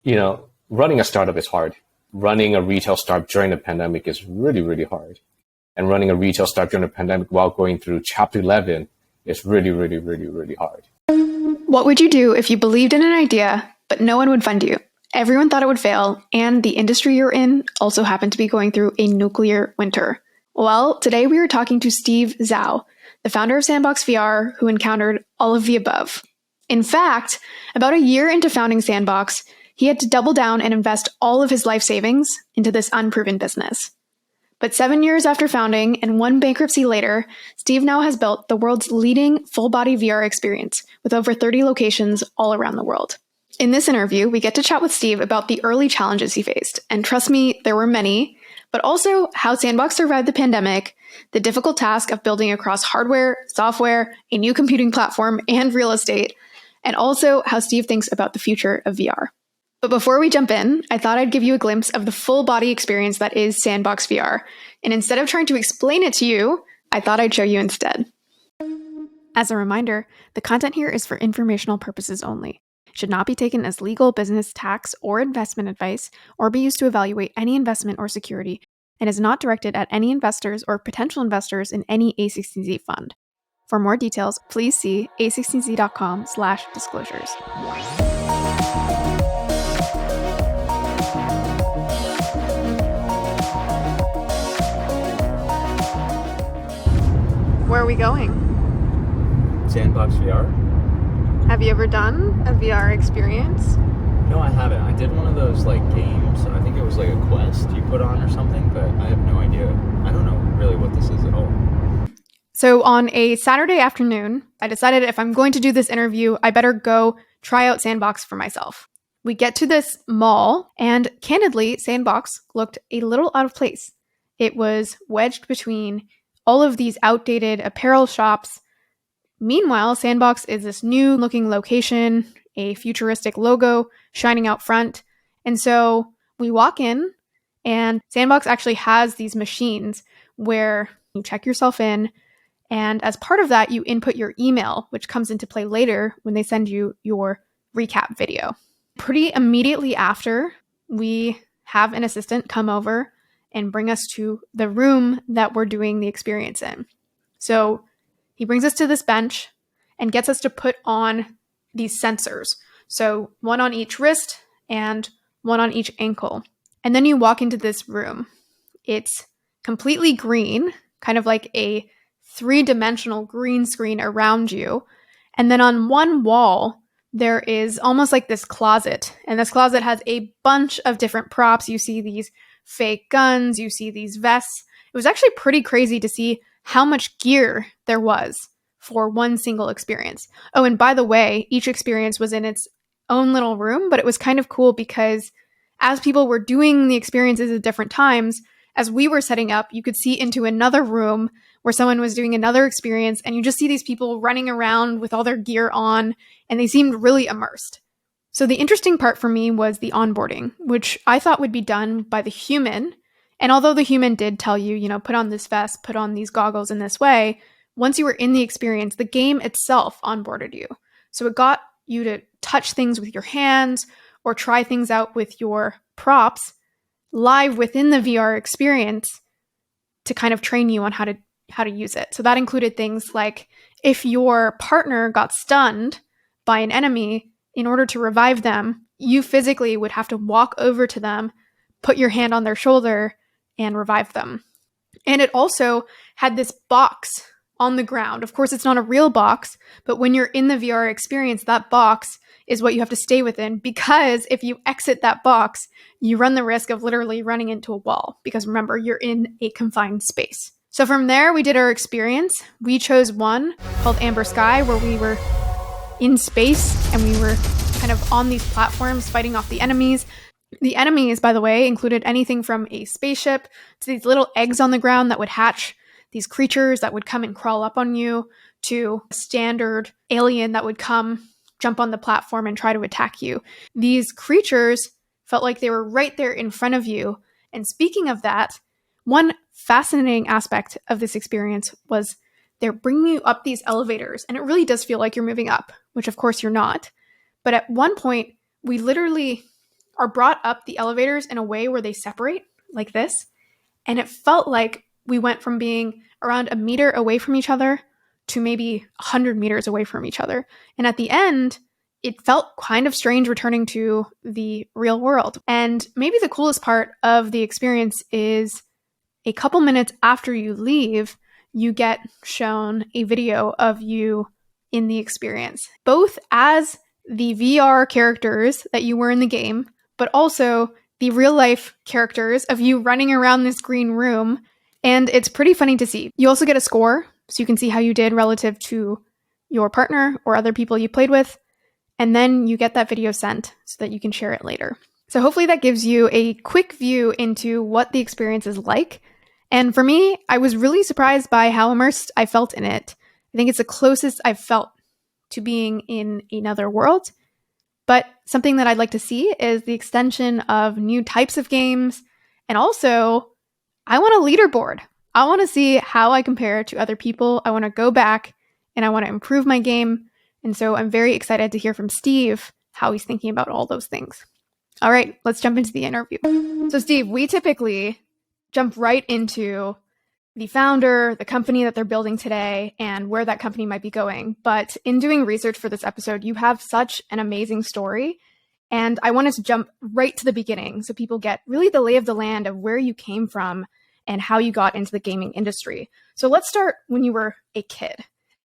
Running a startup is hard. Running a retail startup during the pandemic is really, really hard. And running a retail startup during the pandemic while going through Chapter 11 is really, really, really, really hard. What would you do if you believed in an idea, but no one would fund you? Everyone thought it would fail, and the industry you're in also happened to be going through a nuclear winter. Well, today we are talking to Steve Zhao, the founder of Sandbox VR, who encountered all of the above. In fact, about a year into founding Sandbox, he had to double down and invest all of his life savings into this unproven business. But 7 years after founding and one bankruptcy later, Steve now has built the world's leading full-body VR experience with over 30 locations all around the world. In this interview, we get to chat with Steve about the early challenges he faced, and trust me, there were many, but also how Sandbox survived the pandemic, the difficult task of building across hardware, software, a new computing platform, and real estate, and also how Steve thinks about the future of VR. But before we jump in, I thought I'd give you a glimpse of the full body experience that is Sandbox VR. And instead of trying to explain it to you, I thought I'd show you instead. As a reminder, the content here is for informational purposes only. It should not be taken as legal, business, tax, or investment advice, or be used to evaluate any investment or security, and is not directed at any investors or potential investors in any A16Z fund. For more details, please see a16z.com/disclosures. Where are we going? Sandbox VR? Have you ever done a VR experience? No, I haven't. I did one of those games. I think it was a quest you put on or something, but I have no idea. I don't know really what this is at all. So on a Saturday afternoon, I decided if I'm going to do this interview, I better go try out Sandbox for myself. We get to this mall, and candidly, Sandbox looked a little out of place. It was wedged between all of these outdated apparel shops. Meanwhile, Sandbox is this new looking location, a futuristic logo shining out front. And so we walk in, and Sandbox actually has these machines where you check yourself in. And as part of that, you input your email, which comes into play later when they send you your recap video. Pretty immediately after, we have an assistant come over and bring us to the room that we're doing the experience in. So he brings us to this bench and gets us to put on these sensors. So one on each wrist and one on each ankle. And then you walk into this room. It's completely green, kind of like a 3-dimensional green screen around you. And then on one wall, there is almost like this closet. And this closet has a bunch of different props. You see these fake guns, you see these vests. It was actually pretty crazy to see how much gear there was for one single experience. Oh, and by the way, each experience was in its own little room, but it was kind of cool because as people were doing the experiences at different times, as we were setting up, you could see into another room where someone was doing another experience, and you just see these people running around with all their gear on, and they seemed really immersed. So the interesting part for me was the onboarding, which I thought would be done by the human. And although the human did tell you, put on this vest, put on these goggles in this way, once you were in the experience, the game itself onboarded you. So it got you to touch things with your hands or try things out with your props live within the VR experience to kind of train you on how to use it. So that included things like if your partner got stunned by an enemy, in order to revive them, you physically would have to walk over to them, put your hand on their shoulder, and revive them. And it also had this box on the ground. Of course, it's not a real box, but when you're in the VR experience, that box is what you have to stay within, because if you exit that box, you run the risk of literally running into a wall, because remember, you're in a confined space. So from there, we did our experience. We chose one called Amber Sky, where we were in space and we were kind of on these platforms fighting off the enemies. The enemies, by the way, included anything from a spaceship to these little eggs on the ground that would hatch, these creatures that would come and crawl up on you, to a standard alien that would come, jump on the platform and try to attack you. These creatures felt like they were right there in front of you. And speaking of that, one fascinating aspect of this experience was they're bringing you up these elevators, and it really does feel like you're moving up, which of course you're not. But at one point, we literally are brought up the elevators in a way where they separate like this. And it felt like we went from being around a meter away from each other to maybe 100 meters away from each other. And at the end, it felt kind of strange returning to the real world. And maybe the coolest part of the experience is a couple minutes after you leave, you get shown a video of you in the experience, both as the VR characters that you were in the game, but also the real life characters of you running around this green room. And it's pretty funny to see. You also get a score, so you can see how you did relative to your partner or other people you played with. And then you get that video sent so that you can share it later. So hopefully that gives you a quick view into what the experience is like. And for me, I was really surprised by how immersed I felt in it. I think it's the closest I've felt to being in another world. But something that I'd like to see is the extension of new types of games. And also, I want a leaderboard. I want to see how I compare to other people. I want to go back and I want to improve my game. And so I'm very excited to hear from Steve how he's thinking about all those things. All right, let's jump into the interview. So Steve, we typically jump right into the founder, the company that they're building today, and where that company might be going. But in doing research for this episode, you have such an amazing story. And I wanted to jump right to the beginning so people get really the lay of the land of where you came from and how you got into the gaming industry. So let's start when you were a kid.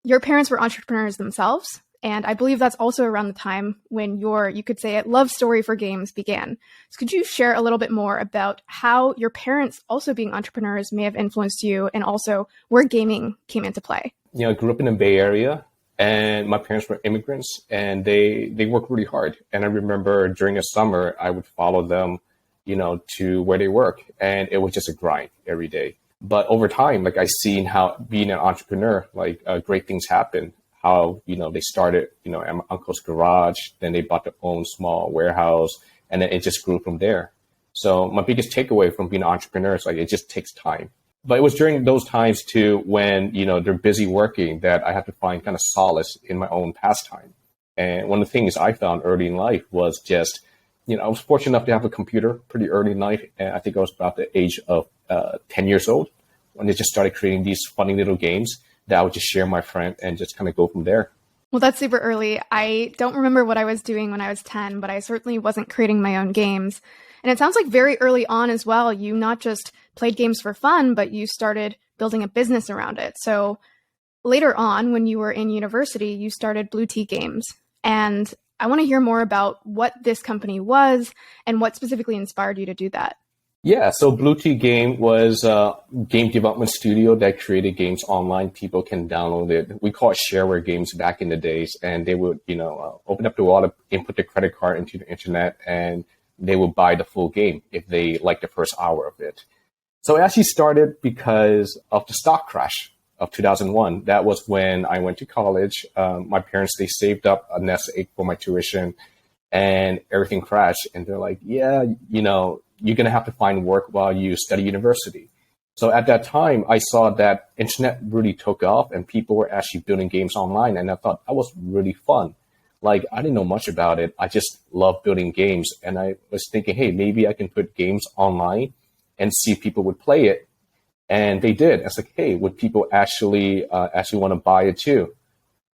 Your parents were entrepreneurs themselves, and I believe that's also around the time when your, you could say it, love story for games began. So could you share a little bit more about how your parents also being entrepreneurs may have influenced you and also where gaming came into play? You know, I grew up in the Bay Area and my parents were immigrants and they worked really hard. And I remember during the summer, I would follow them, you know, to where they work. And it was just a grind every day. But over time, like I seen how being an entrepreneur, like great things happen. How, you know, they started, you know, at my uncle's garage, then they bought their own small warehouse, and then it just grew from there. So my biggest takeaway from being an entrepreneur is like, it just takes time. But it was during those times too, when, you know, they're busy working, that I had to find kind of solace in my own pastime. And one of the things I found early in life was just, you know, I was fortunate enough to have a computer pretty early in life. And I think I was about the age of 10 years old when they just started creating these funny little games that I would just share with my friend and just kind of go from there. Well, that's super early. I don't remember what I was doing when I was 10, but I certainly wasn't creating my own games. And it sounds like very early on as well, you not just played games for fun, but you started building a business around it. So later on, when you were in university, you started Blue Tea Games. And I want to hear more about what this company was and what specifically inspired you to do that. Yeah, so Blue Tea Game was a game development studio that created games online. People can download it. We call it shareware games back in the days. And they would, you know, open up the wallet, input their credit card into the internet, and they would buy the full game if they liked the first hour of it. So it actually started because of the stock crash of 2001. That was when I went to college. My parents, they saved up a nest egg for my tuition and everything crashed. And they're like, yeah, you know, you're going to have to find work while you study university. So at that time, I saw that internet really took off and people were actually building games online. And I thought that was really fun. Like, I didn't know much about it. I just love building games. And I was thinking, hey, maybe I can put games online and see if people would play it. And they did. I was like, hey, would people actually want to buy it too?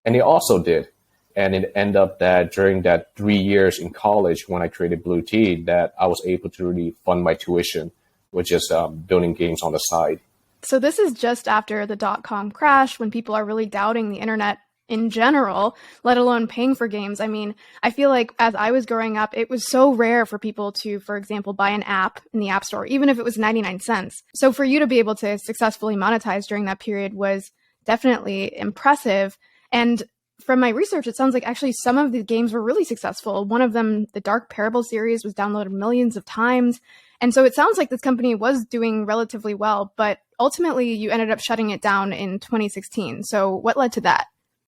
And they also did. And it ended up that during that 3 years in college, when I created Blue Tea, that I was able to really fund my tuition, which is building games on the side. So this is just after the .com crash, when people are really doubting the internet in general, let alone paying for games. I mean, I feel like as I was growing up, it was so rare for people to, for example, buy an app in the App Store, even if it was 99 cents. So for you to be able to successfully monetize during that period was definitely impressive. And from my research, it sounds like actually some of the games were really successful. One of them, the Dark Parable series, was downloaded millions of times. And so it sounds like this company was doing relatively well, but ultimately you ended up shutting it down in 2016. So what led to that?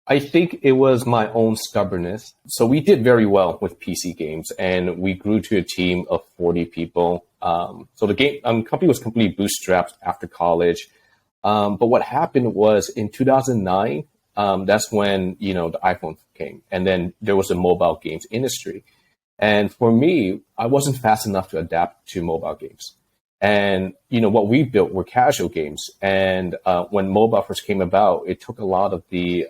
I think it was my own stubbornness. So we did very well with PC games and we grew to a team of 40 people. So the game company was completely bootstrapped after college. But what happened was in 2009, that's when, you know, the iPhone came, and then there was a mobile games industry. And for me, I wasn't fast enough to adapt to mobile games. And what we built were casual games. And when mobile first came about, it took a lot of the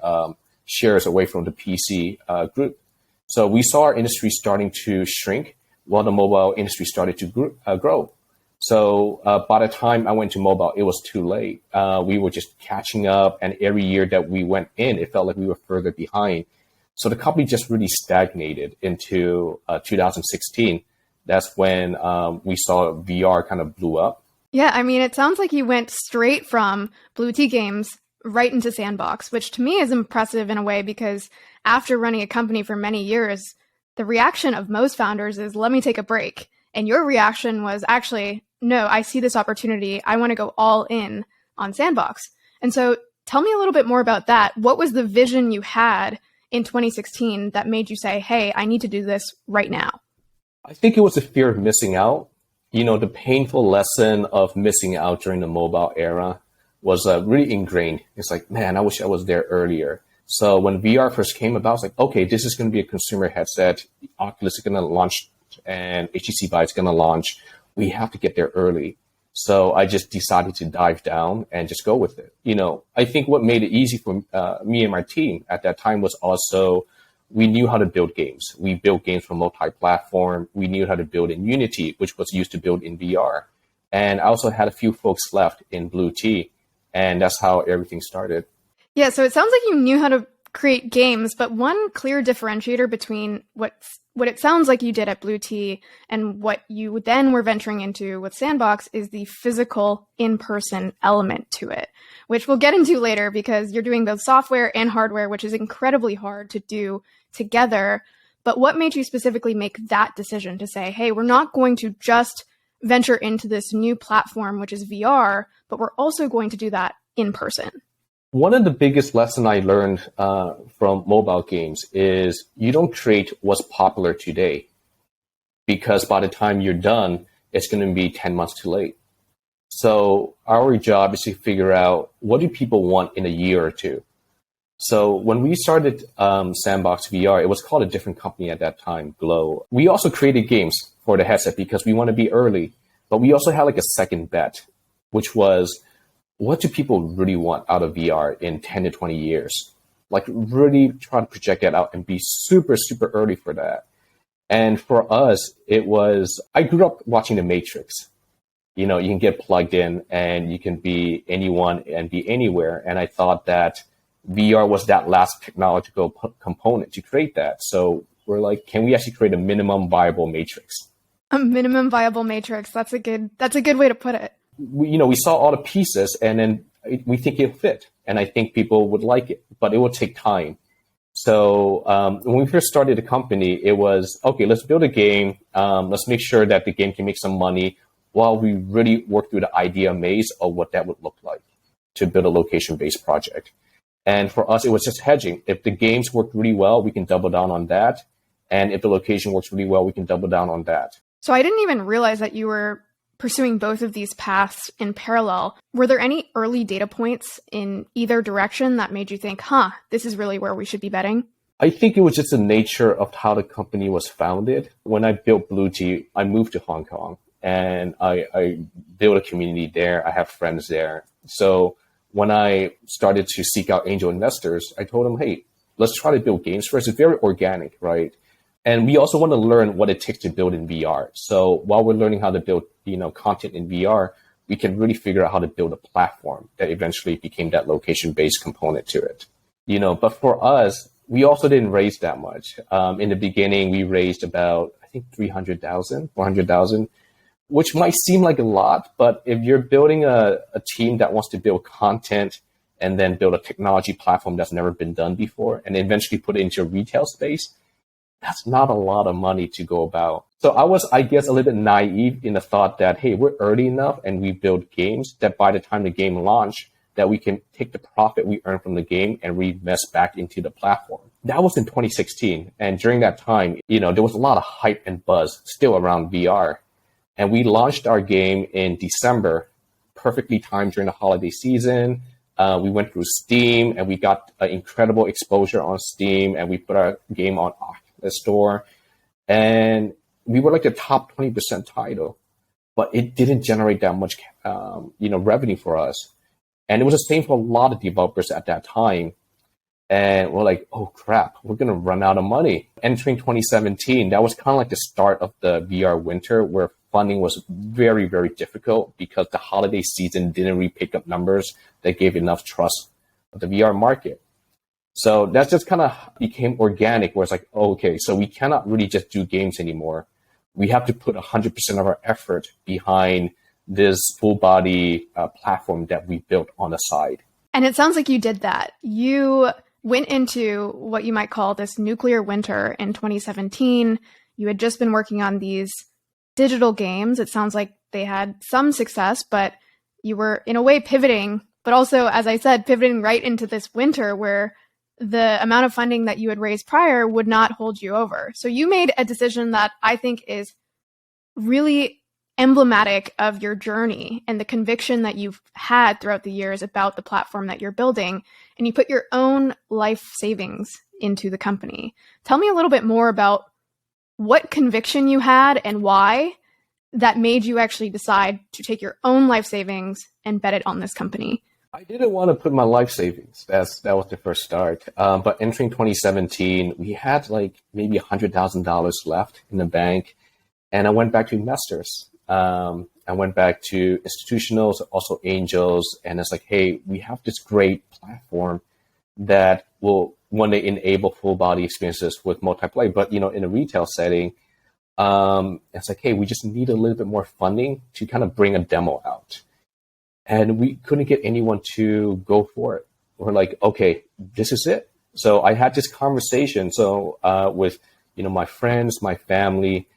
shares away from the PC group. So we saw our industry starting to shrink while the mobile industry started to grow. So by the time I went to mobile, it was too late. We were just catching up, and every year that we went in, it felt like we were further behind. So the company just really stagnated into 2016. That's when we saw VR kind of blew up. Yeah, I mean, it sounds like you went straight from Blue Tea Games right into Sandbox, which to me is impressive in a way because after running a company for many years, the reaction of most founders is, let me take a break. And your reaction was actually, no, I see this opportunity. I want to go all in on Sandbox. And so tell me a little bit more about that. What was the vision you had in 2016 that made you say, hey, I need to do this right now? I think it was the fear of missing out. The painful lesson of missing out during the mobile era was really ingrained. It's like, man, I wish I was there earlier. So when VR first came about, I was like, okay, this is going to be a consumer headset. Oculus is going to launch and HTC Vive is going to launch. We have to get there early. So I just decided to dive down and just go with it. I think what made it easy for me and my team at that time was also we knew how to build games. We built games for multi-platform. We knew how to build in Unity, which was used to build in VR. And I also had a few folks left in Blue Tea. And that's how everything started. Yeah, so it sounds like you knew how to create games, but one clear differentiator between what it sounds like you did at Blue Tea and what you then were venturing into with Sandbox is the physical in-person element to it, which we'll get into later because you're doing both software and hardware, which is incredibly hard to do together. But what made you specifically make that decision to say, hey, we're not going to just venture into this new platform, which is VR, but we're also going to do that in person? One of the biggest lessons I learned from mobile games is you don't create what's popular today, because by the time you're done, it's going to be 10 months too late. So our job is to figure out what do people want in a year or two. So when we started Sandbox VR, it was called a different company at that time, Glow. We also created games for the headset because we want to be early, but we also had like a second bet, which was, what do people really want out of VR in 10 to 20 years? Like really try to project that out and be super, super early for that. And for us, it was, I grew up watching The Matrix. You can get plugged in and you can be anyone and be anywhere. And I thought that VR was that last technological component to create that. So we're like, can we actually create a minimum viable matrix? A minimum viable matrix. That's a good way to put it. We saw all the pieces and then we think it'll fit. And I think people would like it, but it will take time. So when we first started the company, it was, okay, let's build a game. Let's make sure that the game can make some money while we really work through the idea maze of what that would look like to build a location-based project. And for us, it was just hedging. If the games work really well, we can double down on that. And if the location works really well, we can double down on that. So I didn't even realize that you were pursuing both of these paths in parallel. Were there any early data points in either direction that made you think, this is really where we should be betting? I think it was just the nature of how the company was founded. When I built Blue Tea, I moved to Hong Kong and I built a community there. I have friends there. So when I started to seek out angel investors, I told them, hey, let's try to build games first. It's very organic, right? And we also want to learn what it takes to build in VR. So while we're learning how to build, content in VR, we can really figure out how to build a platform that eventually became that location-based component to it. But for us, we also didn't raise that much. In the beginning, we raised about, I think, 400,000, which might seem like a lot, but if you're building a team that wants to build content and then build a technology platform that's never been done before and eventually put it into a retail space, that's not a lot of money to go about. So I was, I guess, a little bit naive in the thought that, hey, we're early enough and we build games that by the time the game launch, that we can take the profit we earn from the game and reinvest back into the platform. That was in 2016. And during that time, there was a lot of hype and buzz still around VR. And we launched our game in December, perfectly timed during the holiday season. We went through Steam and we got incredible exposure on Steam and we put our game on Oculus Store. And we were like the top 20% title, but it didn't generate that much, revenue for us. And it was the same for a lot of developers at that time. And we're like, oh crap, we're going to run out of money. Entering 2017, that was kind of like the start of the VR winter, where funding was very, very difficult because the holiday season didn't really pick up numbers that gave enough trust of the VR market. So that just kind of became organic, where it's like, oh, okay, so we cannot really just do games anymore. We have to put 100% of our effort behind this full body platform that we built on the side. And it sounds like you did that. You went into what you might call this nuclear winter in 2017. You had just been working on these digital games. It sounds like they had some success, but you were in a way pivoting, but also, as I said, pivoting right into this winter where the amount of funding that you had raised prior would not hold you over. So you made a decision that I think is really emblematic of your journey and the conviction that you've had throughout the years about the platform that you're building, and you put your own life savings into the company. Tell me a little bit more about what conviction you had and why that made you actually decide to take your own life savings and bet it on this company. I didn't want to put my life savings. That was the first start. But entering 2017, we had like maybe $100,000 left in the bank. And I went back to investors. I went back to institutionals, also angels. And it's like, hey, we have this great platform that will one day enable full body experiences with multiplayer. But, in a retail setting, it's like, hey, we just need a little bit more funding to kind of bring a demo out. And we couldn't get anyone to go for it. We're like, okay, this is it. So I had this conversation. So with, my friends, my family,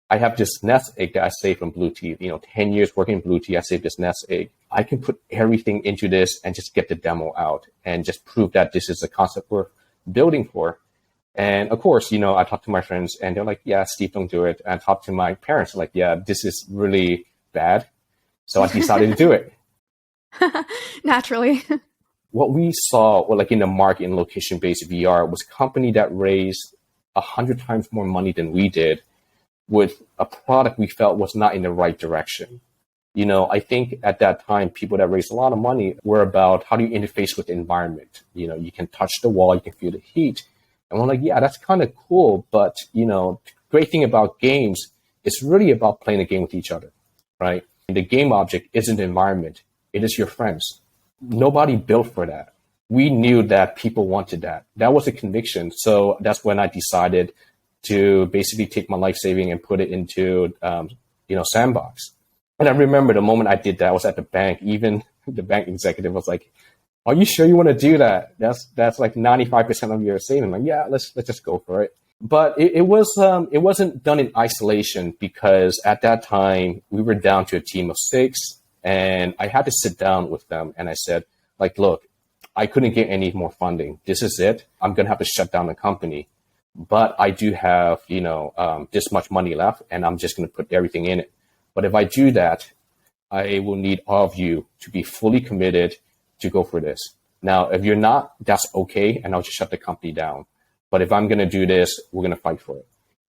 I have this nest egg that I saved from Blue Tea. 10 years working in Blue Tea, I saved this nest egg. I can put everything into this and just get the demo out and just prove that this is a concept we're building for. And of course, I talked to my friends and they're like, yeah, Steve, don't do it. And I talked to my parents, like, yeah, this is really bad. So I decided to do it. Naturally. What we saw, like in the market in location-based VR, was a company that raised 100 times more money than we did with a product we felt was not in the right direction. I think at that time, people that raised a lot of money were about how do you interface with the environment? You can touch the wall, you can feel the heat. And we're like, yeah, that's kind of cool. But, the great thing about games is really about playing a game with each other, right? And the game object isn't the environment. It is your friends. Nobody built for that. We knew that people wanted that. That was a conviction. So that's when I decided to basically take my life saving and put it into, Sandbox. And I remember the moment I did that, I was at the bank. Even the bank executive was like, are you sure you want to do that? That's like 95% of your saving. I'm like, yeah, let's just go for it. But it wasn't done in isolation, because at that time we were down to a team of 6. And I had to sit down with them and I said, like, look, I couldn't get any more funding. This is it. I'm going to have to shut down the company. But I do have, this much money left, and I'm just going to put everything in it. But if I do that, I will need all of you to be fully committed to go for this. Now, if you're not, that's okay. And I'll just shut the company down. But if I'm going to do this, we're going to fight for it.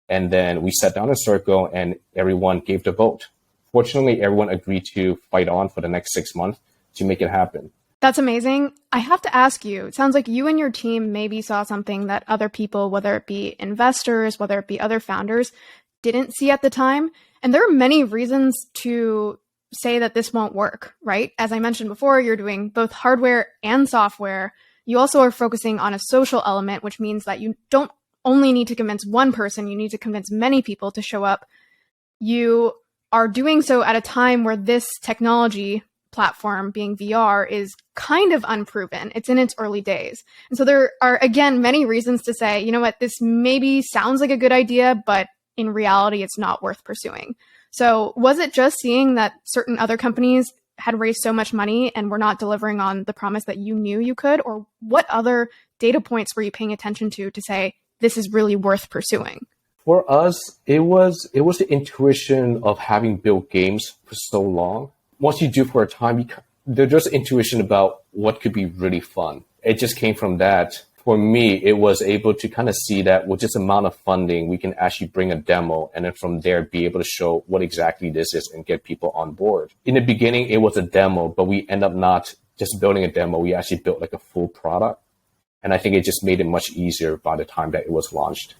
And then we sat down in a circle and everyone gave the vote. Fortunately, everyone agreed to fight on for the next 6 months to make it happen. That's amazing. I have to ask you, it sounds like you and your team maybe saw something that other people, whether it be investors, whether it be other founders, didn't see at the time. And there are many reasons to say that this won't work, right? As I mentioned before, you're doing both hardware and software. You also are focusing on a social element, which means that you don't only need to convince one person, you need to convince many people to show up. You are doing so at a time where this technology platform, being VR, is kind of unproven. It's in its early days. And so there are, again, many reasons to say, you know what, this maybe sounds like a good idea, but in reality, it's not worth pursuing. So was it just seeing that certain other companies had raised so much money and were not delivering on the promise that you knew you could? Or what other data points were you paying attention to say, this is really worth pursuing? For us, it was the intuition of having built games for so long. Once you do for a time, there's just intuition about what could be really fun. It just came from that. for me, it was able to kind of see that with this amount of funding, we can actually bring a demo and then from there be able to show what exactly this is and get people on board. In the beginning, it was a demo, but we end up not just building a demo. We actually built like a full product. And I think it just made it much easier by the time that it was launched.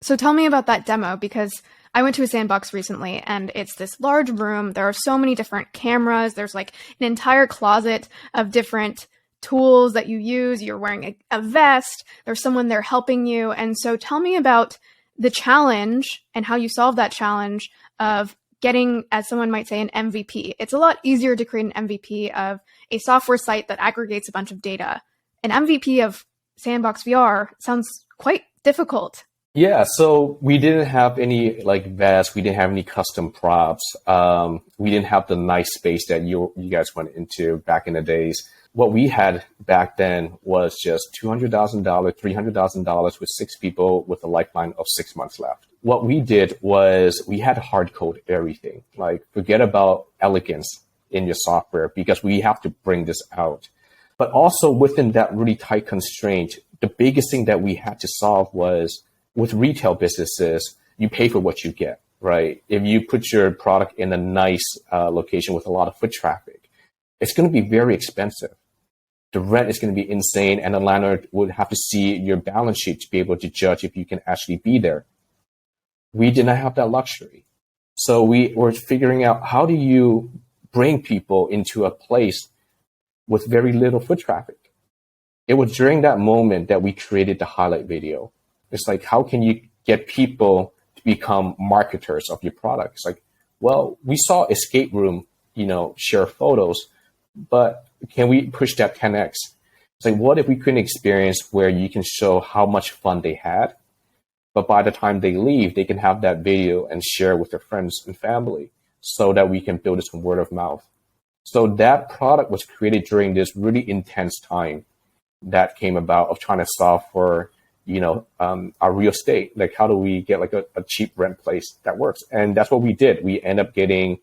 So tell me about that demo, because I went to a Sandbox recently and it's this large room. There are so many different cameras. There's like an entire closet of different tools that you use. You're wearing a vest. There's someone there helping you. And so tell me about the challenge and how you solve that challenge of getting, as someone might say, an MVP. It's a lot easier to create an MVP of a software site that aggregates a bunch of data. An MVP of Sandbox VR sounds quite difficult. Yeah, so we didn't have any like vests. We didn't have any custom props. We didn't have the nice space that you guys went into back in the days. What we had back then was just $200,000, $300,000 with 6 people with a lifeline of 6 months left. What we did was we had to hard code everything. Like forget about elegance in your software because we have to bring this out. But also within that really tight constraint, the biggest thing that we had to solve was with retail businesses, you pay for what you get, right? If you put your product in a nice location with a lot of foot traffic, it's going to be very expensive. The rent is going to be insane, and the landlord would have to see your balance sheet to be able to judge if you can actually be there. We did not have that luxury. So we were figuring out, how do you bring people into a place with very little foot traffic? It was during that moment that we created the highlight video. It's like, how can you get people to become marketers of your product? It's like, well, we saw escape room, share photos, but can we push that 10x? It's like, what if we create an experience where you can show how much fun they had, but by the time they leave, they can have that video and share with their friends and family so that we can build this from word of mouth. So that product was created during this really intense time that came about of trying to solve for our real estate. Like, how do we get like a cheap rent place that works? And that's what we did. We end up getting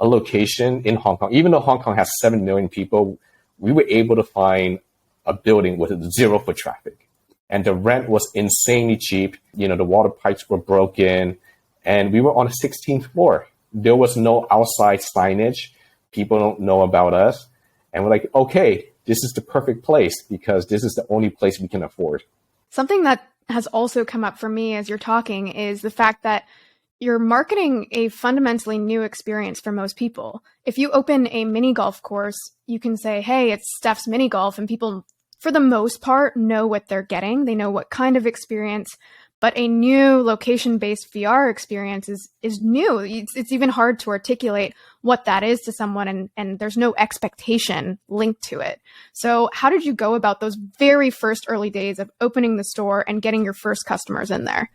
a location in Hong Kong. Even though Hong Kong has 7 million people, we were able to find a building with 0 foot traffic. And the rent was insanely cheap. The water pipes were broken and we were on the 16th floor. There was no outside signage. People don't know about us. And we're like, okay, this is the perfect place because this is the only place we can afford. Something that has also come up for me as you're talking is the fact that you're marketing a fundamentally new experience for most people. If you open a mini golf course, you can say, hey, it's Steph's mini golf, and people, for the most part, know what they're getting. They know what kind of experience, but a new location-based VR experience is new. It's even hard to articulate what that is to someone, and there's no expectation linked to it. So how did you go about those very first early days of opening the store and getting your first customers in there?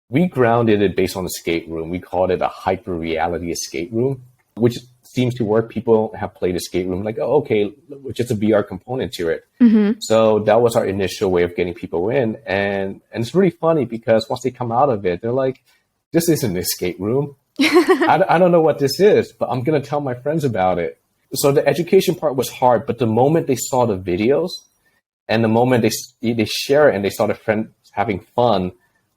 We grounded it based on escape room. We called it a hyper reality escape room, which seems to work. People have played escape room like, oh, okay, just a VR component to it. Mm-hmm. So that was our initial way of getting people in. And it's really funny because once they come out of it, they're like, this isn't an escape room. I don't know what this is, but I'm going to tell my friends about it. So the education part was hard, but the moment they saw the videos and the moment they share it and they saw their friends having fun,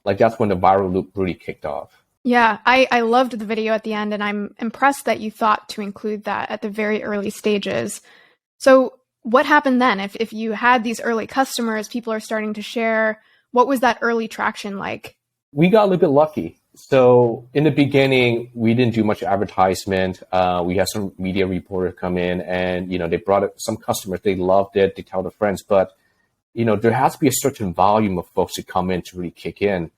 like that's when the viral loop really kicked off. Yeah, I loved the video at the end, and I'm impressed that you thought to include that at the very early stages. So what happened then? If you had these early customers, people are starting to share, what was that early traction like? We got a little bit lucky. So in the beginning, we didn't do much advertisement. We had some media reporters come in and, they brought some customers. They loved it. They tell their friends. But, there has to be a certain volume of folks to come in to really kick in.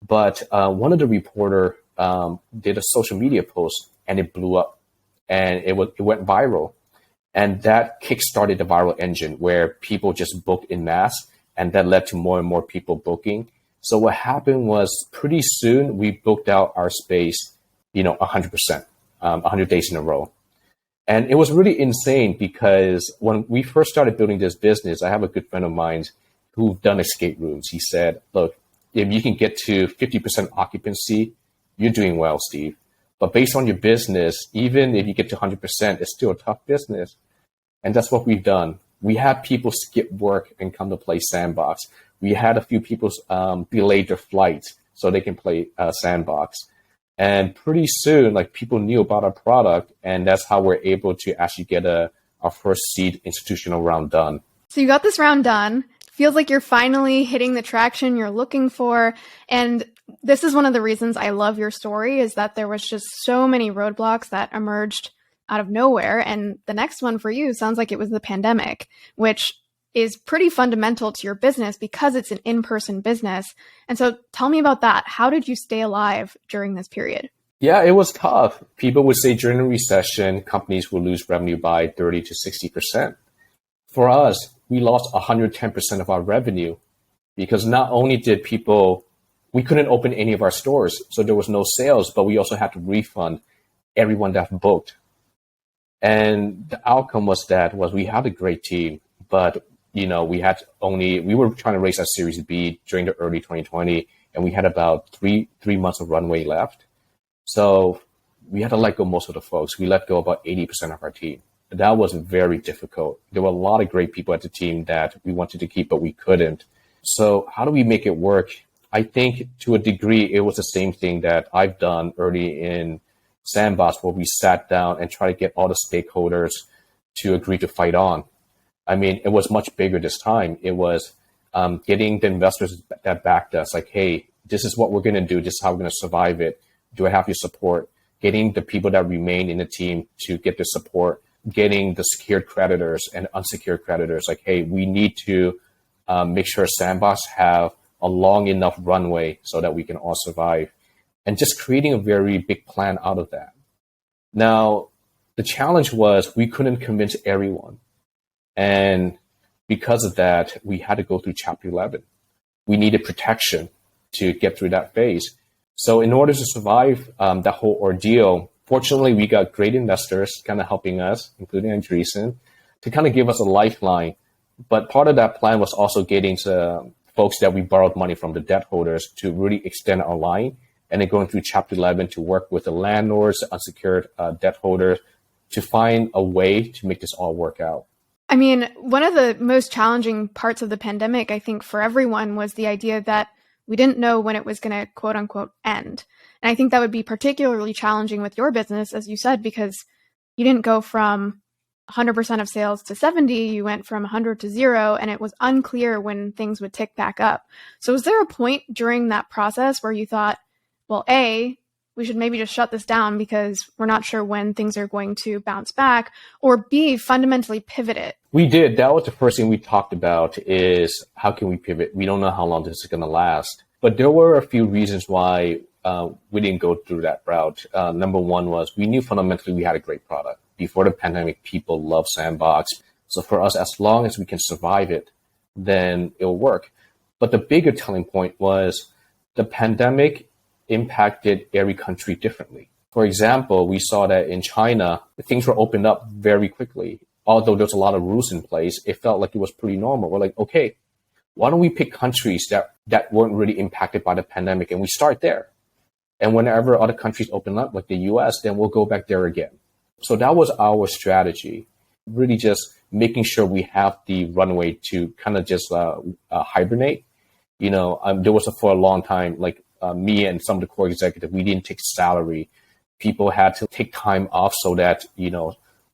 But one of the reporter did a social media post and it blew up and it went viral. And that kickstarted the viral engine where people just booked in mass, and that led to more and more people booking. So what happened was pretty soon we booked out our space, 100%, 100 days in a row. And it was really insane because when we first started building this business, I have a good friend of mine who've done escape rooms. He said, look, if you can get to 50% occupancy, you're doing well, Steve. But based on your business, even if you get to 100%, it's still a tough business. And that's what we've done. We had people skip work and come to play Sandbox. We had a few people delay their flights so they can play Sandbox. And pretty soon, like, people knew about our product, and that's how we're able to actually get our first seed institutional round done. So you got this round done. Feels like you're finally hitting the traction you're looking for. And this is one of the reasons I love your story, is that there was just so many roadblocks that emerged out of nowhere. And the next one for you sounds like it was the pandemic, which is pretty fundamental to your business because it's an in-person business. And so tell me about that. How did you stay alive during this period? Yeah, it was tough. People would say during a recession, companies will lose revenue by 30 to 60%. For us, we lost 110% of our revenue because not only did we couldn't open any of our stores, so there was no sales, but we also had to refund everyone that booked. And the outcome was we had a great team, but we were trying to raise our Series B during the early 2020, and we had about three months of runway left. So we had to let go most of the folks. We let go about 80% of our team. That was very difficult. There were a lot of great people at the team that we wanted to keep, but we couldn't. So how do we make it work? I think to a degree, it was the same thing that I've done early in Sandbox, where we sat down and tried to get all the stakeholders to agree to fight on. I mean, it was much bigger this time. It was getting the investors that backed us, like, hey, this is what we're going to do. This is how we're going to survive it. Do I have your support? Getting the people that remain in the team to get the support, getting the secured creditors and unsecured creditors, like, hey, we need to make sure Sandbox have a long enough runway so that we can all survive, and just creating a very big plan out of that. Now, the challenge was we couldn't convince everyone. And because of that, we had to go through Chapter 11. We needed protection to get through that phase. So in order to survive that whole ordeal, fortunately, we got great investors kind of helping us, including Andreessen, to kind of give us a lifeline. But part of that plan was also getting to folks that we borrowed money from, the debt holders, to really extend our line, and then going through Chapter 11 to work with the landlords, the unsecured debt holders, to find a way to make this all work out. I mean, one of the most challenging parts of the pandemic, I think, for everyone was the idea that we didn't know when it was going to, quote unquote, end. And I think that would be particularly challenging with your business, as you said, because you didn't go from 100% of sales to 70, you went from 100 to 0, and it was unclear when things would tick back up. So was there a point during that process where you thought, well, A, we should maybe just shut this down because we're not sure when things are going to bounce back, or B, fundamentally pivot it? We did. That was the first thing we talked about, is how can we pivot? We don't know how long this is going to last. But there were a few reasons why we didn't go through that route. Number one was we knew fundamentally we had a great product. Before the pandemic, people love Sandbox. So for us, as long as we can survive it, then it'll work. But the bigger telling point was the pandemic impacted every country differently. For example, we saw that in China, things were opened up very quickly. Although there's a lot of rules in place, it felt like it was pretty normal. We're like, okay, why don't we pick countries that weren't really impacted by the pandemic, and we start there. And whenever other countries open up, like the US, then we'll go back there again. So that was our strategy, really just making sure we have the runway to kind of just hibernate. There was for a long time, like me and some of the core executives, we didn't take salary. People had to take time off so that,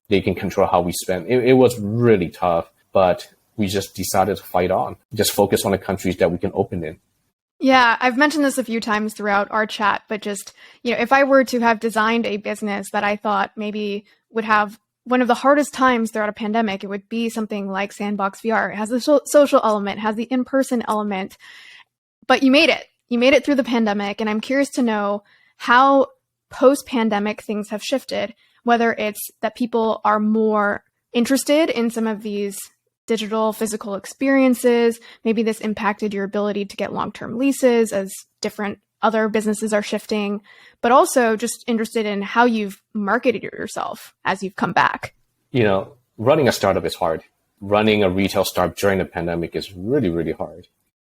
they can control how we spend. It was really tough, but we just decided to fight on, just focus on the countries that we can open in. Yeah, I've mentioned this a few times throughout our chat, but just, if I were to have designed a business that I thought maybe would have one of the hardest times throughout a pandemic, it would be something like Sandbox VR. It has the social element, has the in-person element, but you made it. You made it through the pandemic, and I'm curious to know how post-pandemic things have shifted, whether it's that people are more interested in some of these digital physical experiences. Maybe this impacted your ability to get long-term leases as different other businesses are shifting, but also just interested in how you've marketed yourself as you've come back. Running a startup is hard. Running a retail startup during the pandemic is really, really hard.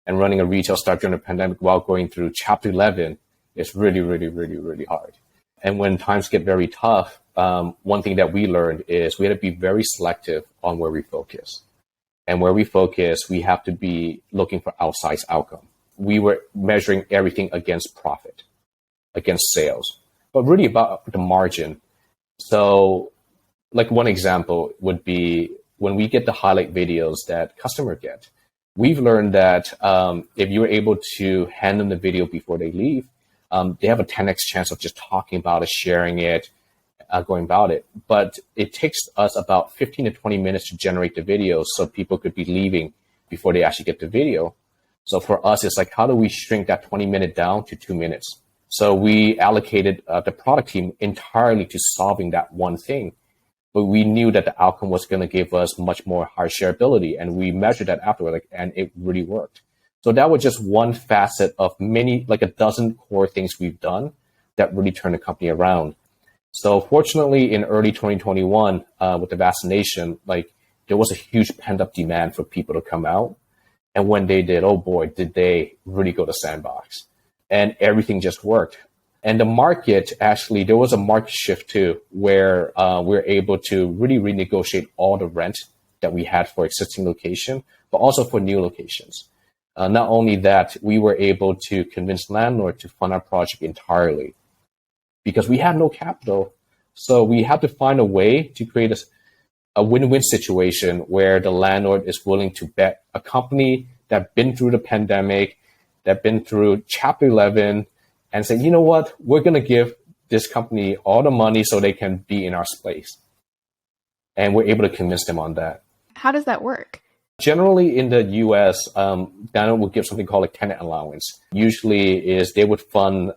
And running a retail startup during the pandemic while going through Chapter 11 is really, really, really, really hard. And when times get very tough, one thing that we learned is we had to be very selective on where we focus. And where we focus, we have to be looking for outsized outcome. We were measuring everything against profit, against sales, but really about the margin. So like one example would be when we get the highlight videos that customers get, we've learned that if you're able to hand them the video before they leave, they have a 10x chance of just talking about it, sharing it, going about it. But it takes us about 15 to 20 minutes to generate the video so people could be leaving before they actually get the video. So for us, it's like, how do we shrink that 20-minute down to 2 minutes? So we allocated the product team entirely to solving that one thing. But we knew that the outcome was going to give us much more high shareability. And we measured that afterward, and it really worked. So that was just one facet of many, like a dozen core things we've done that really turned the company around. So fortunately, in early 2021, with the vaccination, like there was a huge pent-up demand for people to come out. And when they did, oh boy, did they really go to Sandbox. And everything just worked. And the market, actually, there was a market shift too, where we're able to really renegotiate all the rent that we had for existing location, but also for new locations. Not only that, we were able to convince landlord to fund our project entirely because we had no capital. So we had to find a way to create a win-win situation where the landlord is willing to bet a company that's been through the pandemic, that been through Chapter 11, and say, you know what, we're going to give this company all the money so they can be in our space. And we're able to convince them on that. How does that work? Generally in the US, landlord will give something called a tenant allowance. Usually is they would fund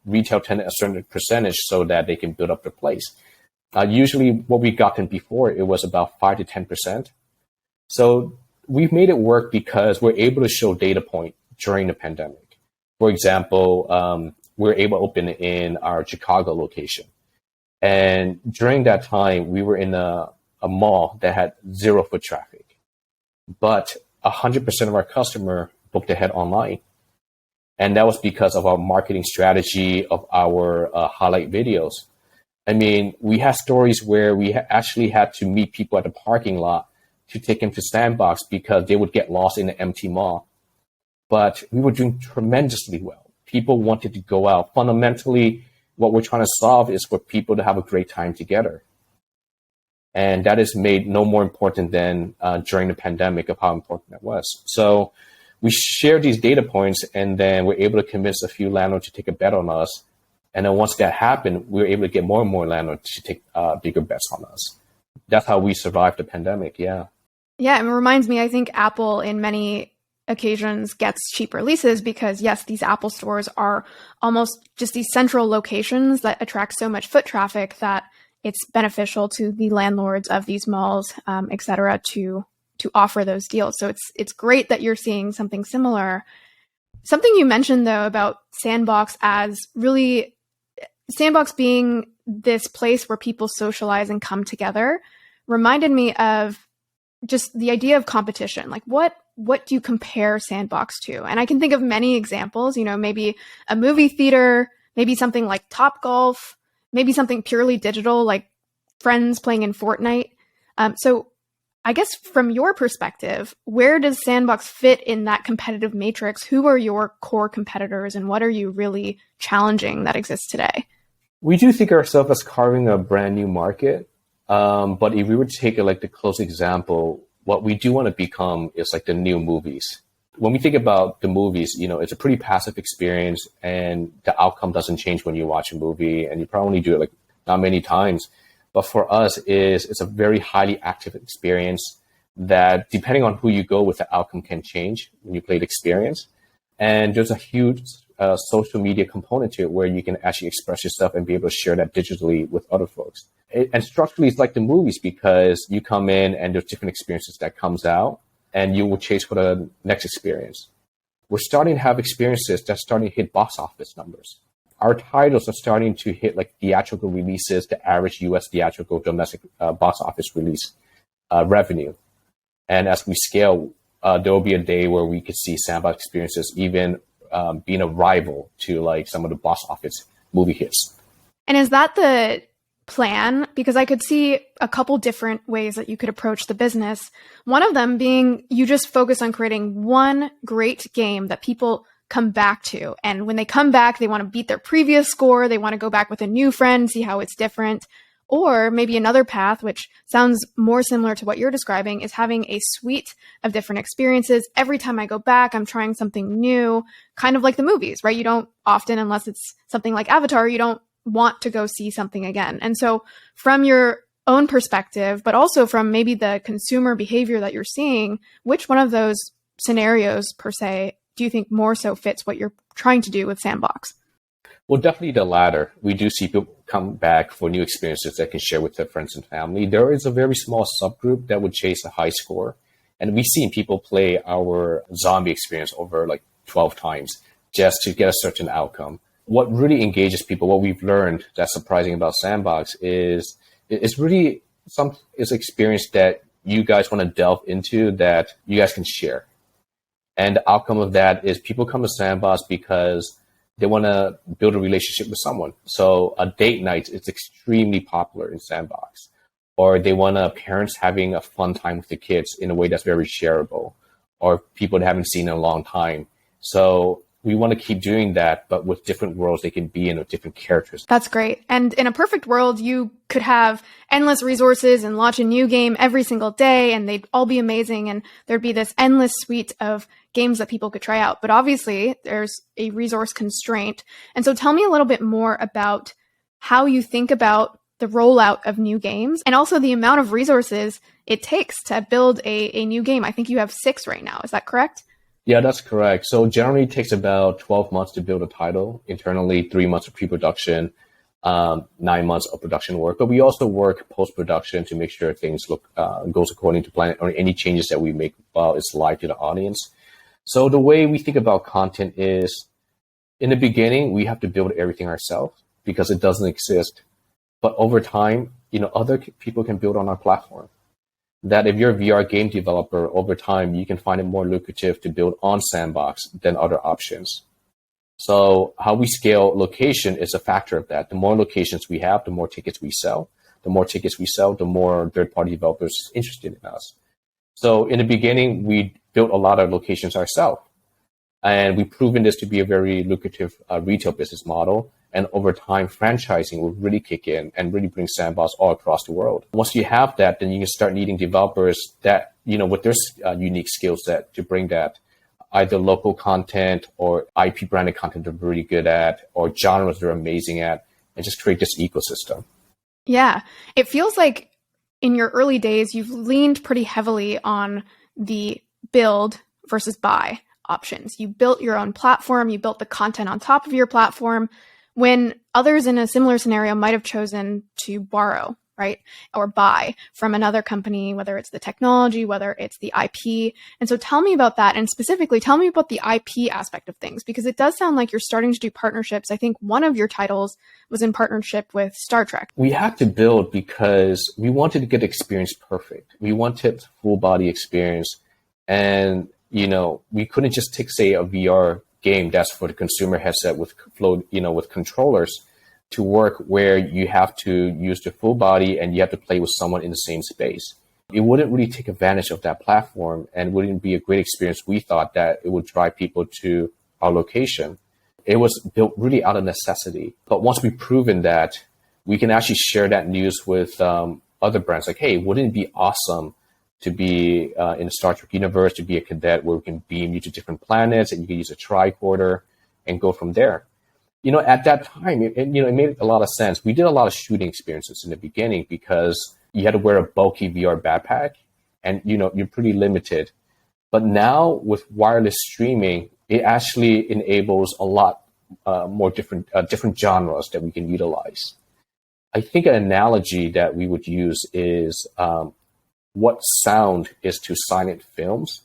retail tenant a certain percentage so that they can build up their place. Usually what we've gotten before, it was about 5 to 10%. So we've made it work because we're able to show data point during the pandemic. For example, we're able to open in our Chicago location. And during that time, we were in a mall that had 0 foot traffic, but 100% of our customer booked ahead online. And that was because of our marketing strategy, of our highlight videos. I mean, we had stories where we actually had to meet people at the parking lot to take them to Sandbox because they would get lost in the empty mall. But we were doing tremendously well. People wanted to go out. Fundamentally, what we're trying to solve is for people to have a great time together. And that is made no more important than during the pandemic of how important that was. So we share these data points, and then we're able to convince a few landlords to take a bet on us. And then once that happened, we were able to get more and more landlords to take bigger bets on us. That's how we survived the pandemic, yeah. Yeah, it reminds me, I think Apple in many occasions gets cheaper leases because, yes, these Apple stores are almost just these central locations that attract so much foot traffic that it's beneficial to the landlords of these malls, et cetera, to offer those deals. So it's great that you're seeing something similar. Something you mentioned, though, about Sandbox as really Sandbox being this place where people socialize and come together reminded me of just the idea of competition. Like what do you compare Sandbox to? And I can think of many examples, maybe a movie theater, maybe something like Topgolf, maybe something purely digital like friends playing in Fortnite. So I guess from your perspective, where does Sandbox fit in that competitive matrix? Who are your core competitors and what are you really challenging that exists today? We do think of ourselves as carving a brand new market. But if we were to take the close example, what we do want to become is like the new movies. When we think about the movies, it's a pretty passive experience and the outcome doesn't change when you watch a movie, and you probably do it not many times. But for us, it's a very highly active experience that depending on who you go with, the outcome can change when you play the experience. And there's a huge social media component to it where you can actually express yourself and be able to share that digitally with other folks. And structurally, it's like the movies because you come in and there's different experiences that comes out and you will chase for the next experience. We're starting to have experiences that's starting to hit box office numbers. Our titles are starting to hit theatrical releases, the average US theatrical domestic box office release revenue. And as we scale, there will be a day where we could see Sandbox experiences even being a rival to some of the box office movie hits. And is that the plan? Because I could see a couple different ways that you could approach the business. One of them being you just focus on creating one great game that people come back to. And when they come back, they want to beat their previous score. They want to go back with a new friend, see how it's different. Or maybe another path, which sounds more similar to what you're describing, is having a suite of different experiences. Every time I go back, I'm trying something new, kind of like the movies, right? You don't often, unless it's something like Avatar, you don't want to go see something again. And so from your own perspective, but also from maybe the consumer behavior that you're seeing, which one of those scenarios per se do you think more so fits what you're trying to do with Sandbox? Well, definitely the latter. We do see people come back for new experiences that can share with their friends and family. There is a very small subgroup that would chase a high score. And we've seen people play our zombie experience over like 12 times just to get a certain outcome. What really engages people, what we've learned that's surprising about Sandbox is it's really it's an experience that you guys want to delve into that you guys can share. And the outcome of that is people come to Sandbox because they want to build a relationship with someone. So a date night is extremely popular in Sandbox. Or they want parents having a fun time with the kids in a way that's very shareable. Or people that haven't seen in a long time. So we want to keep doing that, but with different worlds they can be in with different characters. That's great. And in a perfect world, you could have endless resources and launch a new game every single day, and they'd all be amazing. And there'd be this endless suite of games that people could try out. But obviously, there's a resource constraint. And so tell me a little bit more about how you think about the rollout of new games and also the amount of resources it takes to build a new game. I think you have 6 right now. Is that correct? Yeah, that's correct. So generally it takes about 12 months to build a title. Internally, 3 months of pre-production, 9 months of production work. But we also work post-production to make sure things goes according to plan, or any changes that we make while it's live to the audience. So the way we think about content is, in the beginning, we have to build everything ourselves because it doesn't exist. But over time, other people can build on our platform. That if you're a VR game developer, over time, you can find it more lucrative to build on Sandbox than other options. So how we scale location is a factor of that. The more locations we have, the more tickets we sell. The more tickets we sell, the more third-party developers interested in us. So in the beginning, we built a lot of locations ourselves. And we've proven this to be a very lucrative retail business model. And over time, franchising will really kick in and really bring Sandbox all across the world. Once you have that, then you can start needing developers that, with their unique skill set to bring that, either local content or IP branded content they're really good at, or genres they're amazing at, and just create this ecosystem. Yeah. It feels like in your early days, you've leaned pretty heavily on the build versus buy options. You built your own platform, you built the content on top of your platform, when others in a similar scenario might have chosen to borrow, right? Or buy from another company, whether it's the technology, whether it's the IP. And so tell me about that. And specifically, tell me about the IP aspect of things, because it does sound like you're starting to do partnerships. I think one of your titles was in partnership with Star Trek. We had to build because we wanted to get the experience perfect. We wanted full body experience. And, we couldn't just take, say, a VR game that's for the consumer headset with controllers to work where you have to use the full body and you have to play with someone in the same space. It wouldn't really take advantage of that platform and wouldn't be a great experience. We thought that it would drive people to our location. It was built really out of necessity. But once we've proven that, we can actually share that news with other brands. Like, hey, wouldn't it be awesome to be in the Star Trek universe, to be a cadet where we can beam you to different planets and you can use a tricorder and go from there. At that time, it made a lot of sense. We did a lot of shooting experiences in the beginning because you had to wear a bulky VR backpack and, you're pretty limited. But now with wireless streaming, it actually enables a lot more different genres that we can utilize. I think an analogy that we would use is what sound is to silent films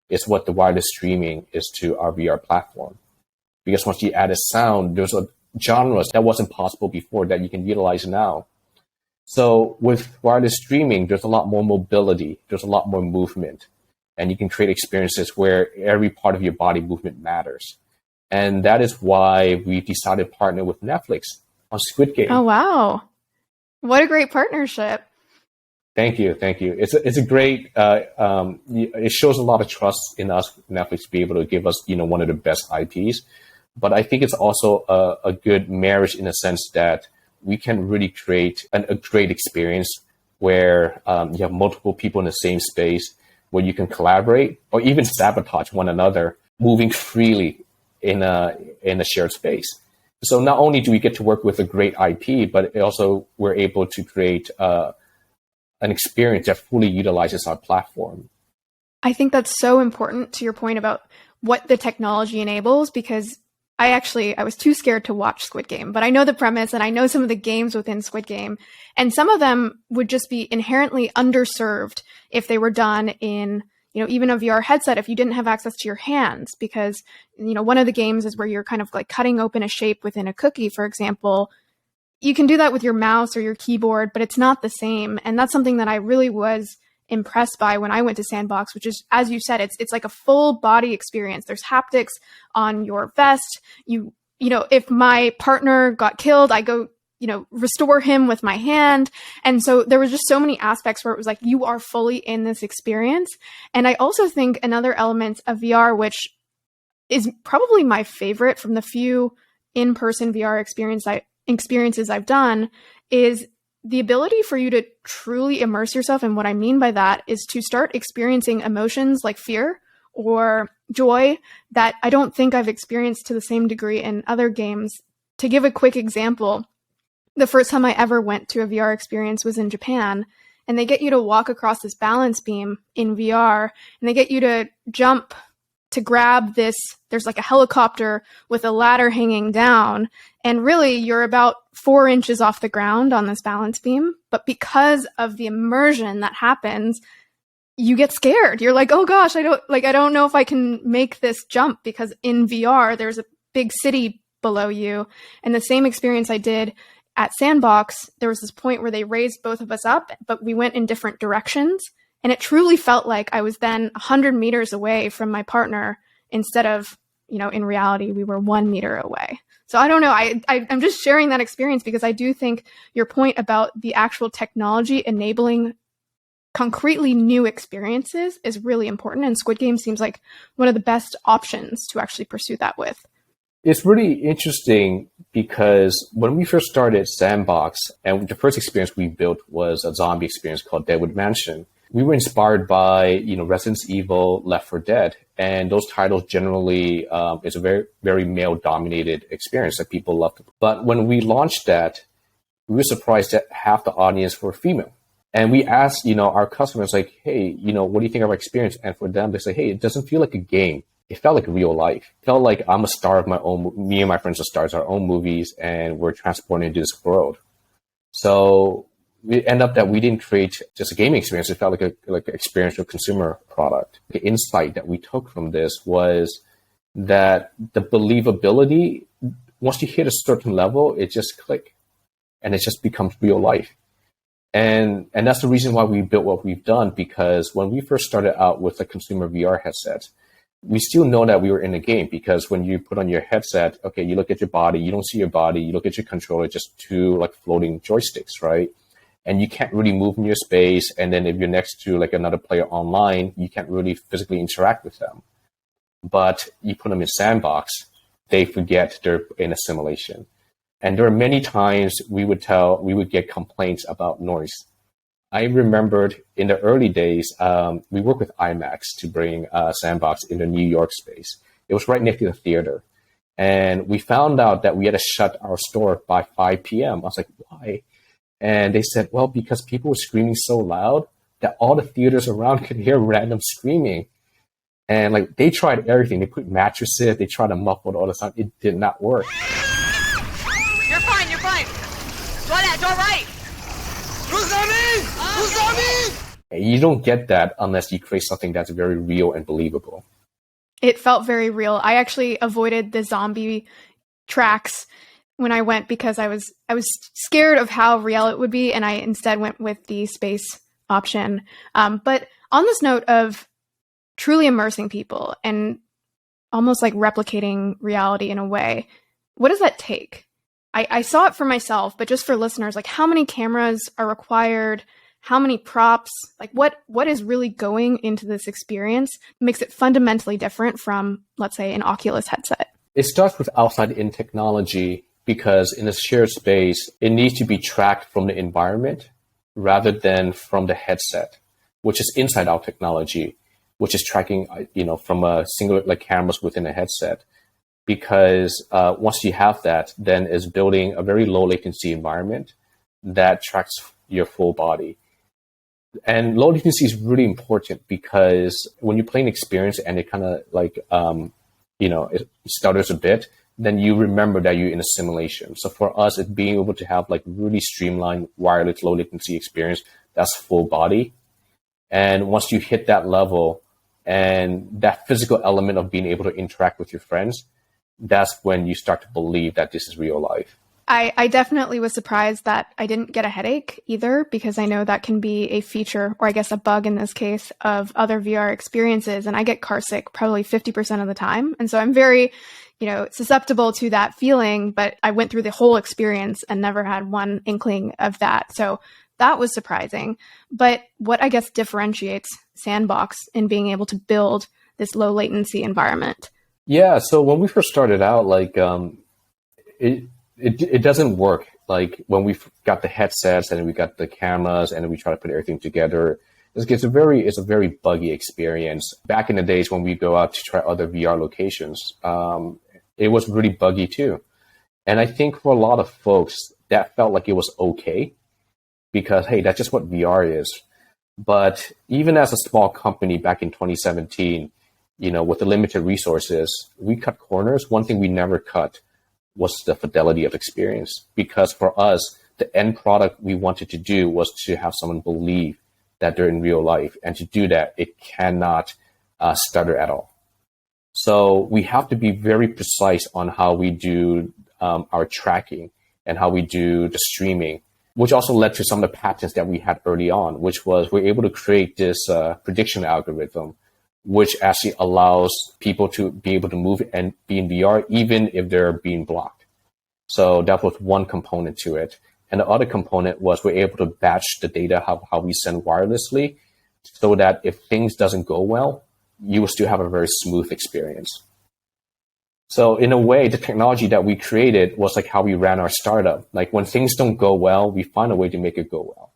is what the wireless streaming is to our VR platform. Because once you add a sound, there's a genres that wasn't possible before that you can utilize now. So with wireless streaming, there's a lot more mobility, there's a lot more movement, and you can create experiences where every part of your body movement matters. And that is why we decided to partner with Netflix on Squid Game. Oh, wow. What a great partnership. Thank you. It's a great. It shows a lot of trust in us, Netflix, to be able to give us, one of the best IPs. But I think it's also a good marriage in a sense that we can really create a great experience where you have multiple people in the same space where you can collaborate or even sabotage one another, moving freely in a shared space. So not only do we get to work with a great IP, but also we're able to create an experience that fully utilizes our platform. I think that's so important to your point about what the technology enables, because I was too scared to watch Squid Game, but I know the premise and I know some of the games within Squid Game, and some of them would just be inherently underserved if they were done in, even a VR headset, if you didn't have access to your hands, because, one of the games is where you're kind of like cutting open a shape within a cookie, for example. You can do that with your mouse or your keyboard, but it's not the same. And that's something that I really was impressed by when I went to Sandbox, which is, as you said, it's like a full body experience. There's haptics on your vest. If my partner got killed, I go, restore him with my hand. And so there was just so many aspects where it was like, you are fully in this experience. And I also think another element of VR, which is probably my favorite from the few in-person VR experiences I've done, is the ability for you to truly immerse yourself. And what I mean by that is to start experiencing emotions like fear or joy that I don't think I've experienced to the same degree in other games. To give a quick example, the first time I ever went to a VR experience was in Japan, and they get you to walk across this balance beam in VR, and they get you to jump to grab this. There's like a helicopter with a ladder hanging down, and really you're about 4 inches off the ground on this balance beam. But because of the immersion that happens, you get scared. You're like, oh gosh, I don't know if I can make this jump, because in VR there's a big city below you. And the same experience I did at Sandbox, there was this point where they raised both of us up, but we went in different directions. And it truly felt like I was then 100 meters away from my partner instead of, in reality, we were 1 meter away. So I don't know. I'm just sharing that experience because I do think your point about the actual technology enabling concretely new experiences is really important. And Squid Game seems like one of the best options to actually pursue that with. It's really interesting because when we first started Sandbox, and the first experience we built was a zombie experience called Deadwood Mansion. We were inspired by, Resident Evil, Left 4 Dead, and those titles generally is a very, very male-dominated experience that people love. But when we launched that, we were surprised that half the audience were female. And we asked, our customers, like, hey, what do you think of our experience? And for them, they say, hey, it doesn't feel like a game. It felt like real life. It felt like I'm a star of my own. Me and my friends are stars of our own movies, and we're transported into this world. So we end up that we didn't create just a gaming experience. It felt like an experiential consumer product. The insight that we took from this was that the believability, once you hit a certain level, it just click, and it just becomes real life. And that's the reason why we built what we've done, because when we first started out with the consumer VR headset, we still know that we were in a game, because when you put on your headset, okay, you look at your body, you don't see your body, you look at your controller, just two like floating joysticks, right? And you can't really move in your space. And then if you're next to like another player online, you can't really physically interact with them. But you put them in Sandbox, they forget they're in a simulation. And there are many times we would get complaints about noise. I remembered in the early days, we worked with IMAX to bring Sandbox in the New York space. It was right next to the theater. And we found out that we had to shut our store by 5 p.m. I was like, why? And they said, well, because people were screaming so loud that all the theaters around could hear random screaming. And like they tried everything. They put mattresses, they tried to muffle all the sound. It did not work. You're fine. Door left, door right. Who's on me? You don't get that unless you create something that's very real and believable. It felt very real. I actually avoided the zombie tracks when I went because I was scared of how real it would be, and I instead went with the space option. But on this note of truly immersing people and almost like replicating reality in a way, what does that take? I saw it for myself, but just for listeners, like how many cameras are required? How many props? Like what is really going into this experience makes it fundamentally different from, let's say, an Oculus headset? It starts with outside-in technology because in a shared space, it needs to be tracked from the environment rather than from the headset, which is inside-out technology, which is tracking, from a singular like cameras within a headset. Because once you have that, then it's building a very low latency environment that tracks your full body. And low latency is really important because when you play an experience and it kind of like, it stutters a bit, then you remember that you're in a simulation. So for us, it's being able to have like really streamlined wireless low latency experience that's full body. And once you hit that level and that physical element of being able to interact with your friends, that's when you start to believe that this is real life. I definitely was surprised that I didn't get a headache either, because I know that can be a feature, or I guess a bug in this case, of other VR experiences. And I get car sick probably 50% of the time. And so I'm very, susceptible to that feeling, but I went through the whole experience and never had one inkling of that. So that was surprising. But what I guess differentiates Sandbox in being able to build this low latency environment? Yeah, so when we first started out, like it doesn't work. Like when we got the headsets and we got the cameras and we try to put everything together, it's a very buggy experience. Back in the days when we go out to try other VR locations, it was really buggy too. And I think for a lot of folks, that felt like it was okay because, hey, that's just what VR is. But even as a small company back in 2017, with the limited resources, we cut corners. One thing we never cut was the fidelity of experience, because for us, the end product we wanted to do was to have someone believe that they're in real life. And to do that, it cannot stutter at all. So we have to be very precise on how we do our tracking and how we do the streaming, which also led to some of the patents that we had early on, which was we're able to create this prediction algorithm, which actually allows people to be able to move and be in VR even if they're being blocked. So that was one component to it. And the other component was we're able to batch the data, how we send wirelessly, so that if things doesn't go well, you will still have a very smooth experience. So in a way, the technology that we created was like how we ran our startup. Like when things don't go well, we find a way to make it go well.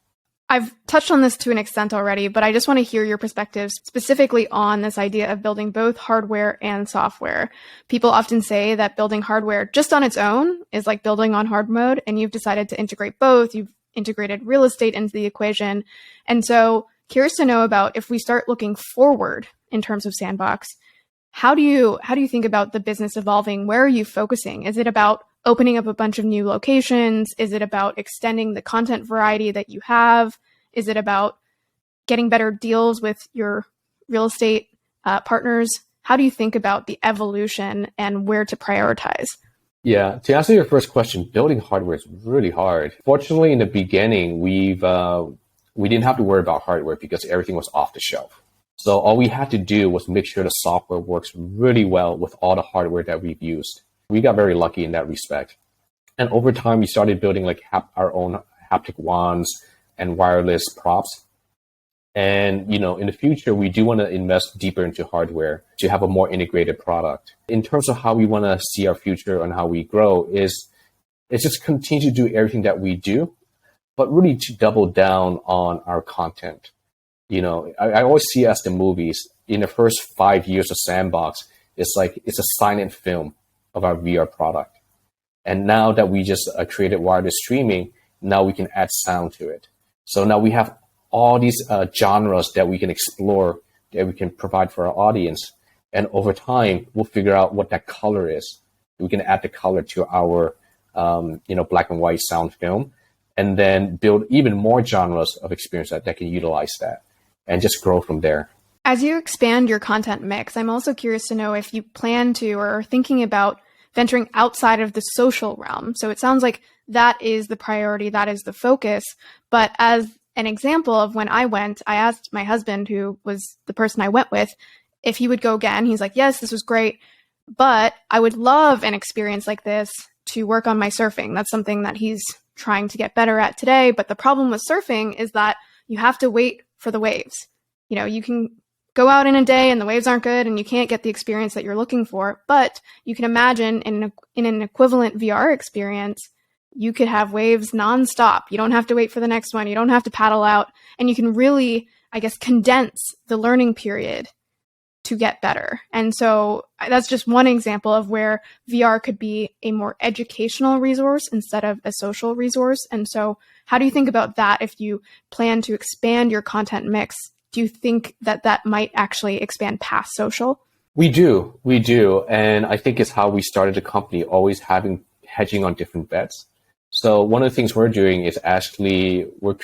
I've touched on this to an extent already, but I just want to hear your perspectives specifically on this idea of building both hardware and software. People often say that building hardware just on its own is like building on hard mode, and you've decided to integrate both. You've integrated real estate into the equation. And so curious to know about, if we start looking forward in terms of Sandbox, how do you think about the business evolving? Where are you focusing? Is it about opening up a bunch of new locations? Is it about extending the content variety that you have? Is it about getting better deals with your real estate partners? How do you think about the evolution and where to prioritize? Yeah, to answer your first question, building hardware is really hard. Fortunately, in the beginning, we didn't have to worry about hardware because everything was off the shelf. So all we had to do was make sure the software works really well with all the hardware that we've used. We got very lucky in that respect. And over time, we started building like our own haptic wands and wireless props. And, in the future, we do want to invest deeper into hardware to have a more integrated product. In terms of how we want to see our future and how we grow it's just continue to do everything that we do, but really to double down on our content. I always see as the movies, in the first 5 years of Sandbox, it's a silent film of our VR product. And now that we just created wireless streaming, now we can add sound to it. So now we have all these genres that we can explore, that we can provide for our audience. And over time, we'll figure out what that color is. We can add the color to our, black and white sound film, and then build even more genres of experience that can utilize that and just grow from there. As you expand your content mix, I'm also curious to know if you plan to or are thinking about venturing outside of the social realm. So it sounds like that is the priority, that is the focus. But as an example of when I went, I asked my husband, who was the person I went with, if he would go again. He's like, yes, this was great, but I would love an experience like this to work on my surfing. That's something that he's trying to get better at today. But the problem with surfing is that you have to wait for the waves. You know, you can go out in a day and the waves aren't good and you can't get the experience that you're looking for. But you can imagine in an equivalent VR experience, you could have waves nonstop. You don't have to wait for the next one. You don't have to paddle out. And you can really, I guess, condense the learning period to get better. And so that's just one example of where VR could be a more educational resource instead of a social resource. And so how do you think about that if you plan to expand your content mix? Do you think that that might actually expand past social? We do. And I think it's how we started the company, always hedging on different bets. So one of the things we're doing is actually we're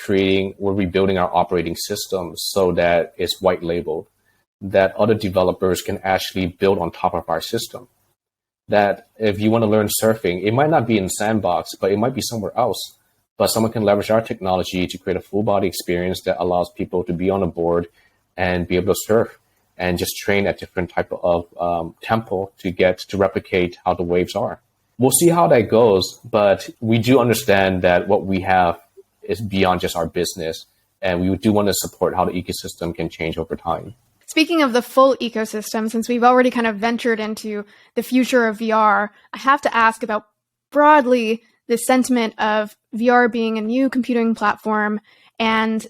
rebuilding our operating system so that it's white labeled, that other developers can actually build on top of our system. That if you want to learn surfing, it might not be in Sandbox, but it might be somewhere else. But someone can leverage our technology to create a full body experience that allows people to be on a board and be able to surf and just train at different type of tempo to replicate how the waves are. We'll see how that goes, but we do understand that what we have is beyond just our business, and we do want to support how the ecosystem can change over time. Speaking of the full ecosystem, since we've already kind of ventured into the future of VR, I have to ask about broadly the sentiment of VR being a new computing platform. And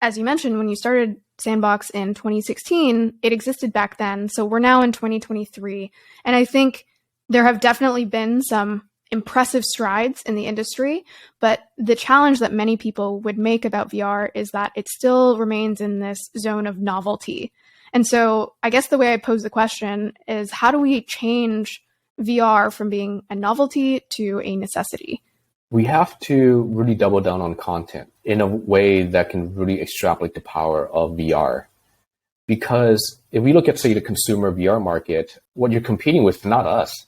as you mentioned, when you started Sandbox in 2016, it existed back then. So we're now in 2023. And I think there have definitely been some impressive strides in the industry, but the challenge that many people would make about VR is that it still remains in this zone of novelty. And so I guess the way I pose the question is, how do we change VR from being a novelty to a necessity? We have to really double down on content in a way that can really extrapolate the power of VR. Because if we look at, say, the consumer VR market, what you're competing with, not us.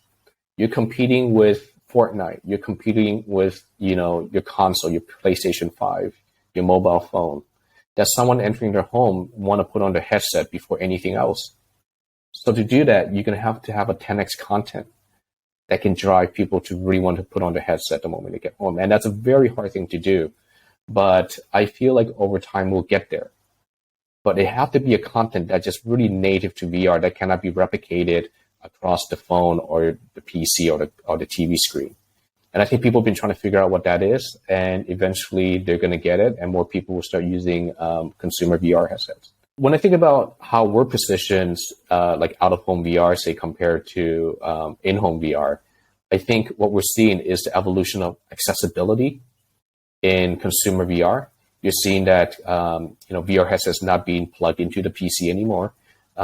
You're competing with Fortnite. You're competing with, your console, your PlayStation 5, your mobile phone. That someone entering their home want to put on their headset before anything else. So to do that, you're going to have a 10x content that can drive people to really want to put on their headset the moment they get home. And that's a very hard thing to do. But I feel like over time we'll get there. But it have to be a content that's just really native to VR that cannot be replicated across the phone or the PC or the TV screen. And I think people have been trying to figure out what that is, and eventually they're going to get it, and more people will start using consumer VR headsets. When I think about how we're positioned, like out-of-home VR, say, compared to in-home VR, I think what we're seeing is the evolution of accessibility in consumer VR. You're seeing that VR headsets not being plugged into the PC anymore.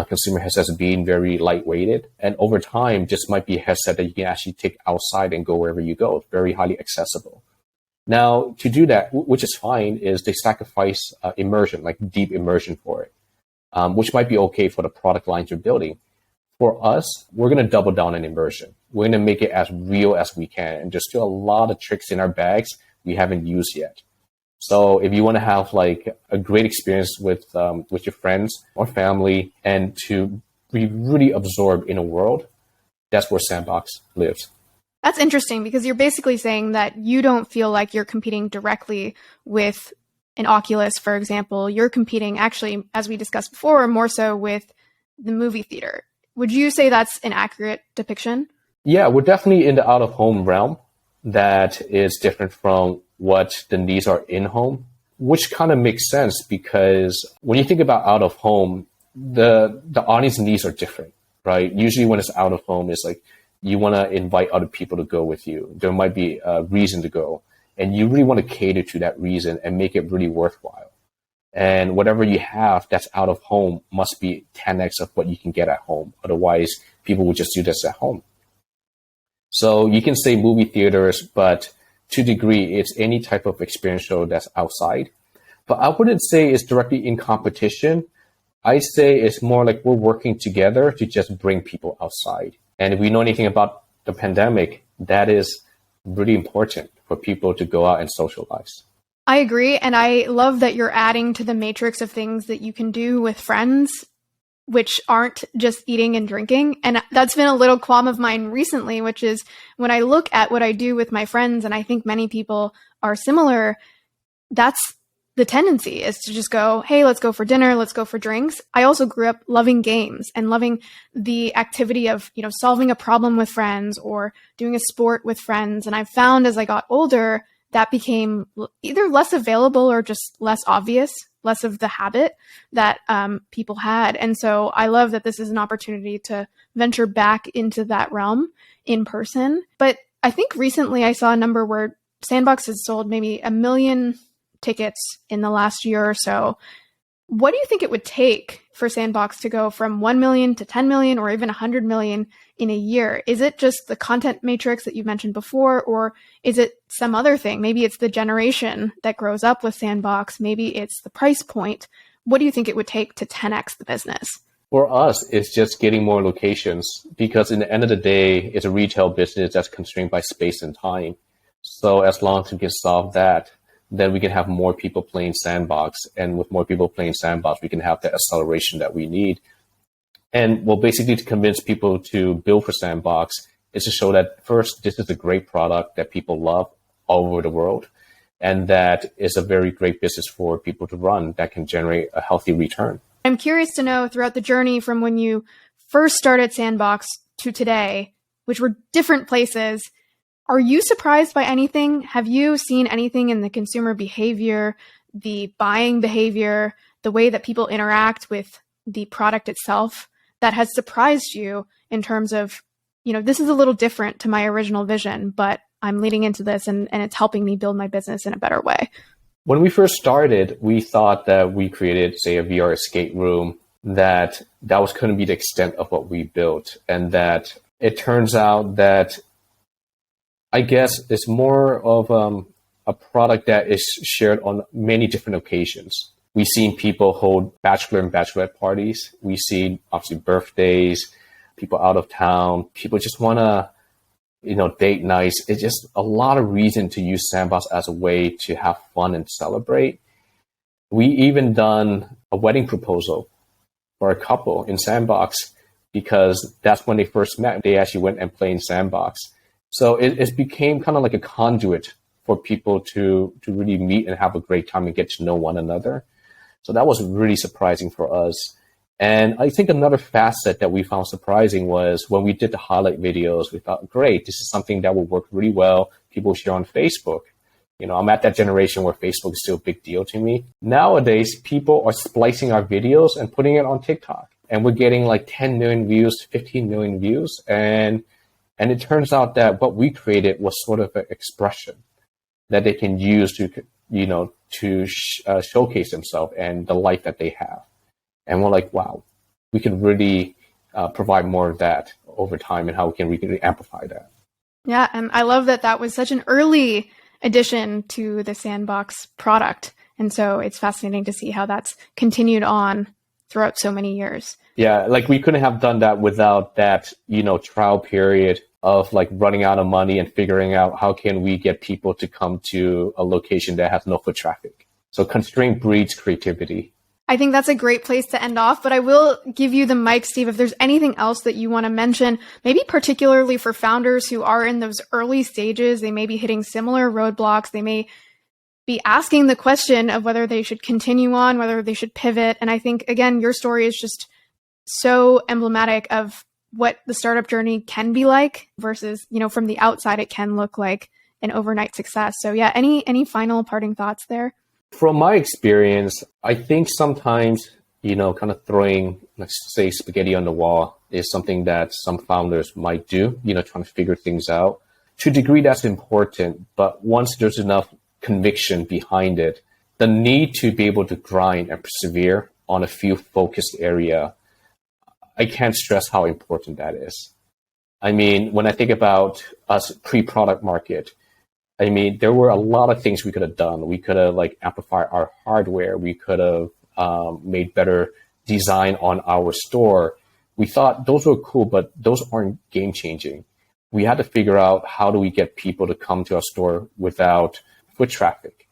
Consumer headsets being very lightweighted, and over time, just might be a headset that you can actually take outside and go wherever you go. It's very highly accessible. Now, to do that, which is fine, is they sacrifice immersion, like deep immersion for it, which might be okay for the product lines you're building. For us, we're going to double down on immersion. We're going to make it as real as we can, and there's still a lot of tricks in our bags we haven't used yet. So if you want to have like a great experience with your friends or family and to be really absorbed in a world, that's where Sandbox lives. That's interesting, because you're basically saying that you don't feel like you're competing directly with an Oculus, for example. You're competing actually, as we discussed before, more so with the movie theater. Would you say that's an accurate depiction? Yeah, we're definitely in the out-of-home realm. That is different from what the needs are in home, which kind of makes sense because when you think about out of home, the audience needs are different, right? Usually when it's out of home, it's like you want to invite other people to go with you. There might be a reason to go, and you really want to cater to that reason and make it really worthwhile. And whatever you have that's out of home must be 10x of what you can get at home. Otherwise, people would just do this at home. So you can say movie theaters, but to a degree, it's any type of experiential that's outside. But I wouldn't say it's directly in competition. I say it's more like we're working together to just bring people outside. And if we know anything about the pandemic, that is really important for people to go out and socialize. I agree. And I love that you're adding to the matrix of things that you can do with friends which aren't just eating and drinking. And that's been a little qualm of mine recently, which is when I look at what I do with my friends, and I think many people are similar, that's the tendency is to just go, hey, let's go for dinner, let's go for drinks. I also grew up loving games and loving the activity of, solving a problem with friends or doing a sport with friends. And I found as I got older, that became either less available or just less obvious, less of the habit that people had. And so I love that this is an opportunity to venture back into that realm in person. But I think recently I saw a number where Sandbox has sold maybe 1 million tickets in the last year or so. What do you think it would take for Sandbox to go from 1 million to 10 million or even 100 million in a year? Is it just the content matrix that you mentioned before, or is it some other thing? Maybe it's the generation that grows up with Sandbox. Maybe it's the price point. What do you think it would take to 10x the business? For us, it's just getting more locations, because in the end of the day, it's a retail business that's constrained by space and time. So as long as we can solve that, then we can have more people playing Sandbox. And with more people playing Sandbox, we can have the acceleration that we need. And basically to convince people to build for Sandbox is to show that first, this is a great product that people love all over the world. And that is a very great business for people to run that can generate a healthy return. I'm curious to know, throughout the journey from when you first started Sandbox to today, which were different places, are you surprised by anything? Have you seen anything in the consumer behavior, the buying behavior, the way that people interact with the product itself that has surprised you in terms of, this is a little different to my original vision, but I'm leading into this and it's helping me build my business in a better way? When we first started, we thought that we created, say, a VR escape room, that was going to be the extent of what we built. And that it turns out that I guess it's more of a product that is shared on many different occasions. We've seen people hold bachelor and bachelorette parties. We've seen, obviously, birthdays, people out of town. People just want to, date nights. It's just a lot of reason to use Sandbox as a way to have fun and celebrate. We even done a wedding proposal for a couple in Sandbox, because that's when they first met. They actually went and played in Sandbox. So it became kind of like a conduit for people to really meet and have a great time and get to know one another. So that was really surprising for us. And I think another facet that we found surprising was when we did the highlight videos, we thought, great, this is something that will work really well. People share on Facebook. I'm at that generation where Facebook is still a big deal to me. Nowadays, people are splicing our videos and putting it on TikTok. And we're getting like 10 million views, 15 million views. And it turns out that what we created was sort of an expression that they can use to showcase themselves and the life that they have. And we're like, wow, we can really provide more of that over time, and how we can really amplify that. Yeah, and I love that was such an early addition to the Sandbox product. And so it's fascinating to see how that's continued on throughout so many years. Yeah, like we couldn't have done that without that, trial period of like running out of money and figuring out how can we get people to come to a location that has no foot traffic. So constraint breeds creativity. I think that's a great place to end off, but I will give you the mic, Steve, if there's anything else that you want to mention, maybe particularly for founders who are in those early stages. They may be hitting similar roadblocks. They may be asking the question of whether they should continue on, whether they should pivot. And I think, again, your story is just so emblematic of what the startup journey can be like versus, from the outside, it can look like an overnight success. So yeah, any final parting thoughts there? From my experience, I think sometimes, kind of throwing, let's say, spaghetti on the wall is something that some founders might do, trying to figure things out. To a degree, that's important. But once there's enough conviction behind it, the need to be able to grind and persevere on a few focused area, I can't stress how important that is. I mean, when I think about us pre-product market, I mean, there were a lot of things we could have done. We could have amplified our hardware. We could have made better design on our store. We thought those were cool, but those aren't game changing. We had to figure out how do we get people to come to our store without foot traffic,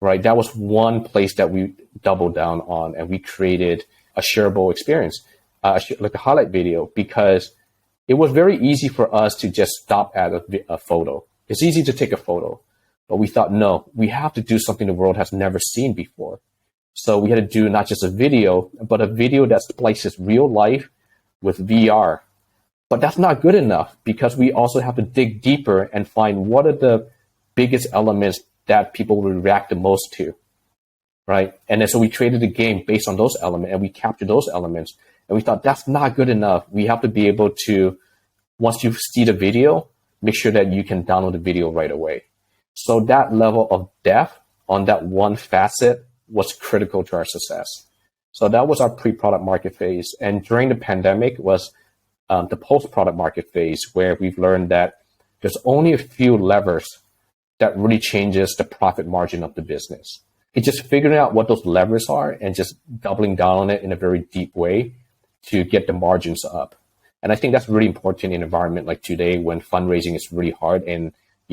right? That was one place that we doubled down on, and we created a shareable experience. like a highlight video, because it was very easy for us to just stop at a photo. It's easy to take a photo, but we thought, no, we have to do something the world has never seen before. So we had to do not just a video, but a video that splices real life with VR. But that's not good enough, because we also have to dig deeper and find what are the biggest elements that people will react the most to, right? And then so we created a game based on those elements, and we captured those elements. And we thought that's not good enough. We have to be able to, once you see the video, make sure that you can download the video right away. So that level of depth on that one facet was critical to our success. So that was our pre-product market phase. And during the pandemic was the post-product market phase, where we've learned that there's only a few levers that really changes the profit margin of the business. It's just figuring out what those levers are and just doubling down on it in a very deep way to get the margins up. And I think that's really important in an environment like today, when fundraising is really hard, and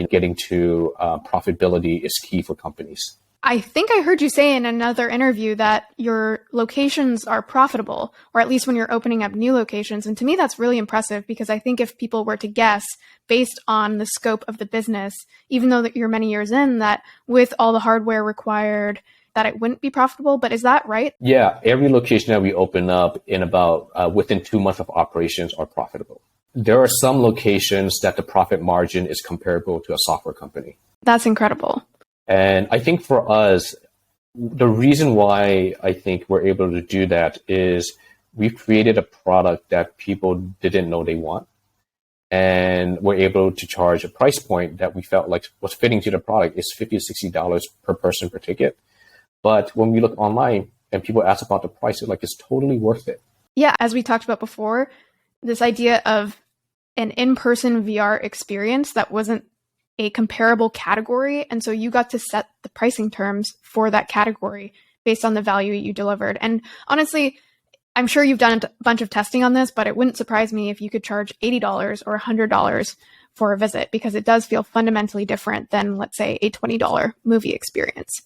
getting to profitability is key for companies. I think I heard you say in another interview that your locations are profitable, or at least when you're opening up new locations. And to me, that's really impressive, because I think if people were to guess based on the scope of the business, even though that you're many years in, that with all the hardware required, that it wouldn't be profitable. But is that right? Yeah, every location that we open up in about within 2 months of operations are profitable. There are some locations that the profit margin is comparable to a software company. That's incredible. And I think for us, the reason why I think we're able to do that is we've created a product that people didn't know they want. And we're able to charge a price point that we felt like was fitting to the product. It's $50 to $60 per person per ticket. But when we look online and people ask about the price, it's like, it's totally worth it. Yeah, as we talked about before, this idea of an in-person VR experience that wasn't a comparable category. And so you got to set the pricing terms for that category based on the value you delivered. And honestly, I'm sure you've done a bunch of testing on this, but it wouldn't surprise me if you could charge $80 or $100 for a visit, because it does feel fundamentally different than, let's say, a $20 movie experience.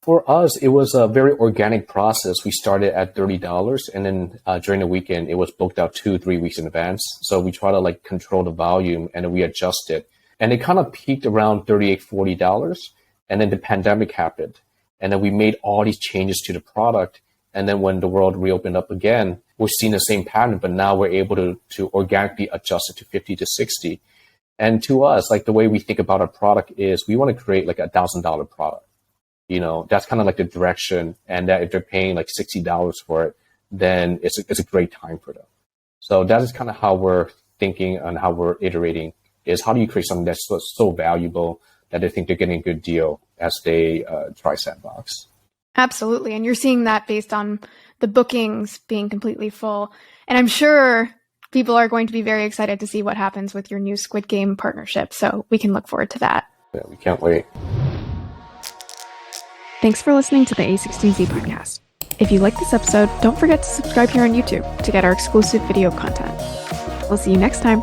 For us, it was a very organic process. We started at $30, and then during the weekend, it was booked out 2-3 weeks in advance. So we try to control the volume, and then we adjust it. And it kind of peaked around $38, $40. And then the pandemic happened. And then we made all these changes to the product. And then when the world reopened up again, we're seeing the same pattern, but now we're able to organically adjust it to 50 to 60. And to us, the way we think about our product is we want to create a $1,000 product. That's kind of the direction. And that if they're paying $60 for it, then it's a great time for them. So that is kind of how we're thinking and how we're iterating, is how do you create something that's so valuable that they think they're getting a good deal as they try Sandbox. Absolutely. And you're seeing that based on the bookings being completely full. And I'm sure people are going to be very excited to see what happens with your new Squid Game partnership. So we can look forward to that. Yeah, we can't wait. Thanks for listening to the A16Z podcast. If you like this episode, don't forget to subscribe here on YouTube to get our exclusive video content. We'll see you next time.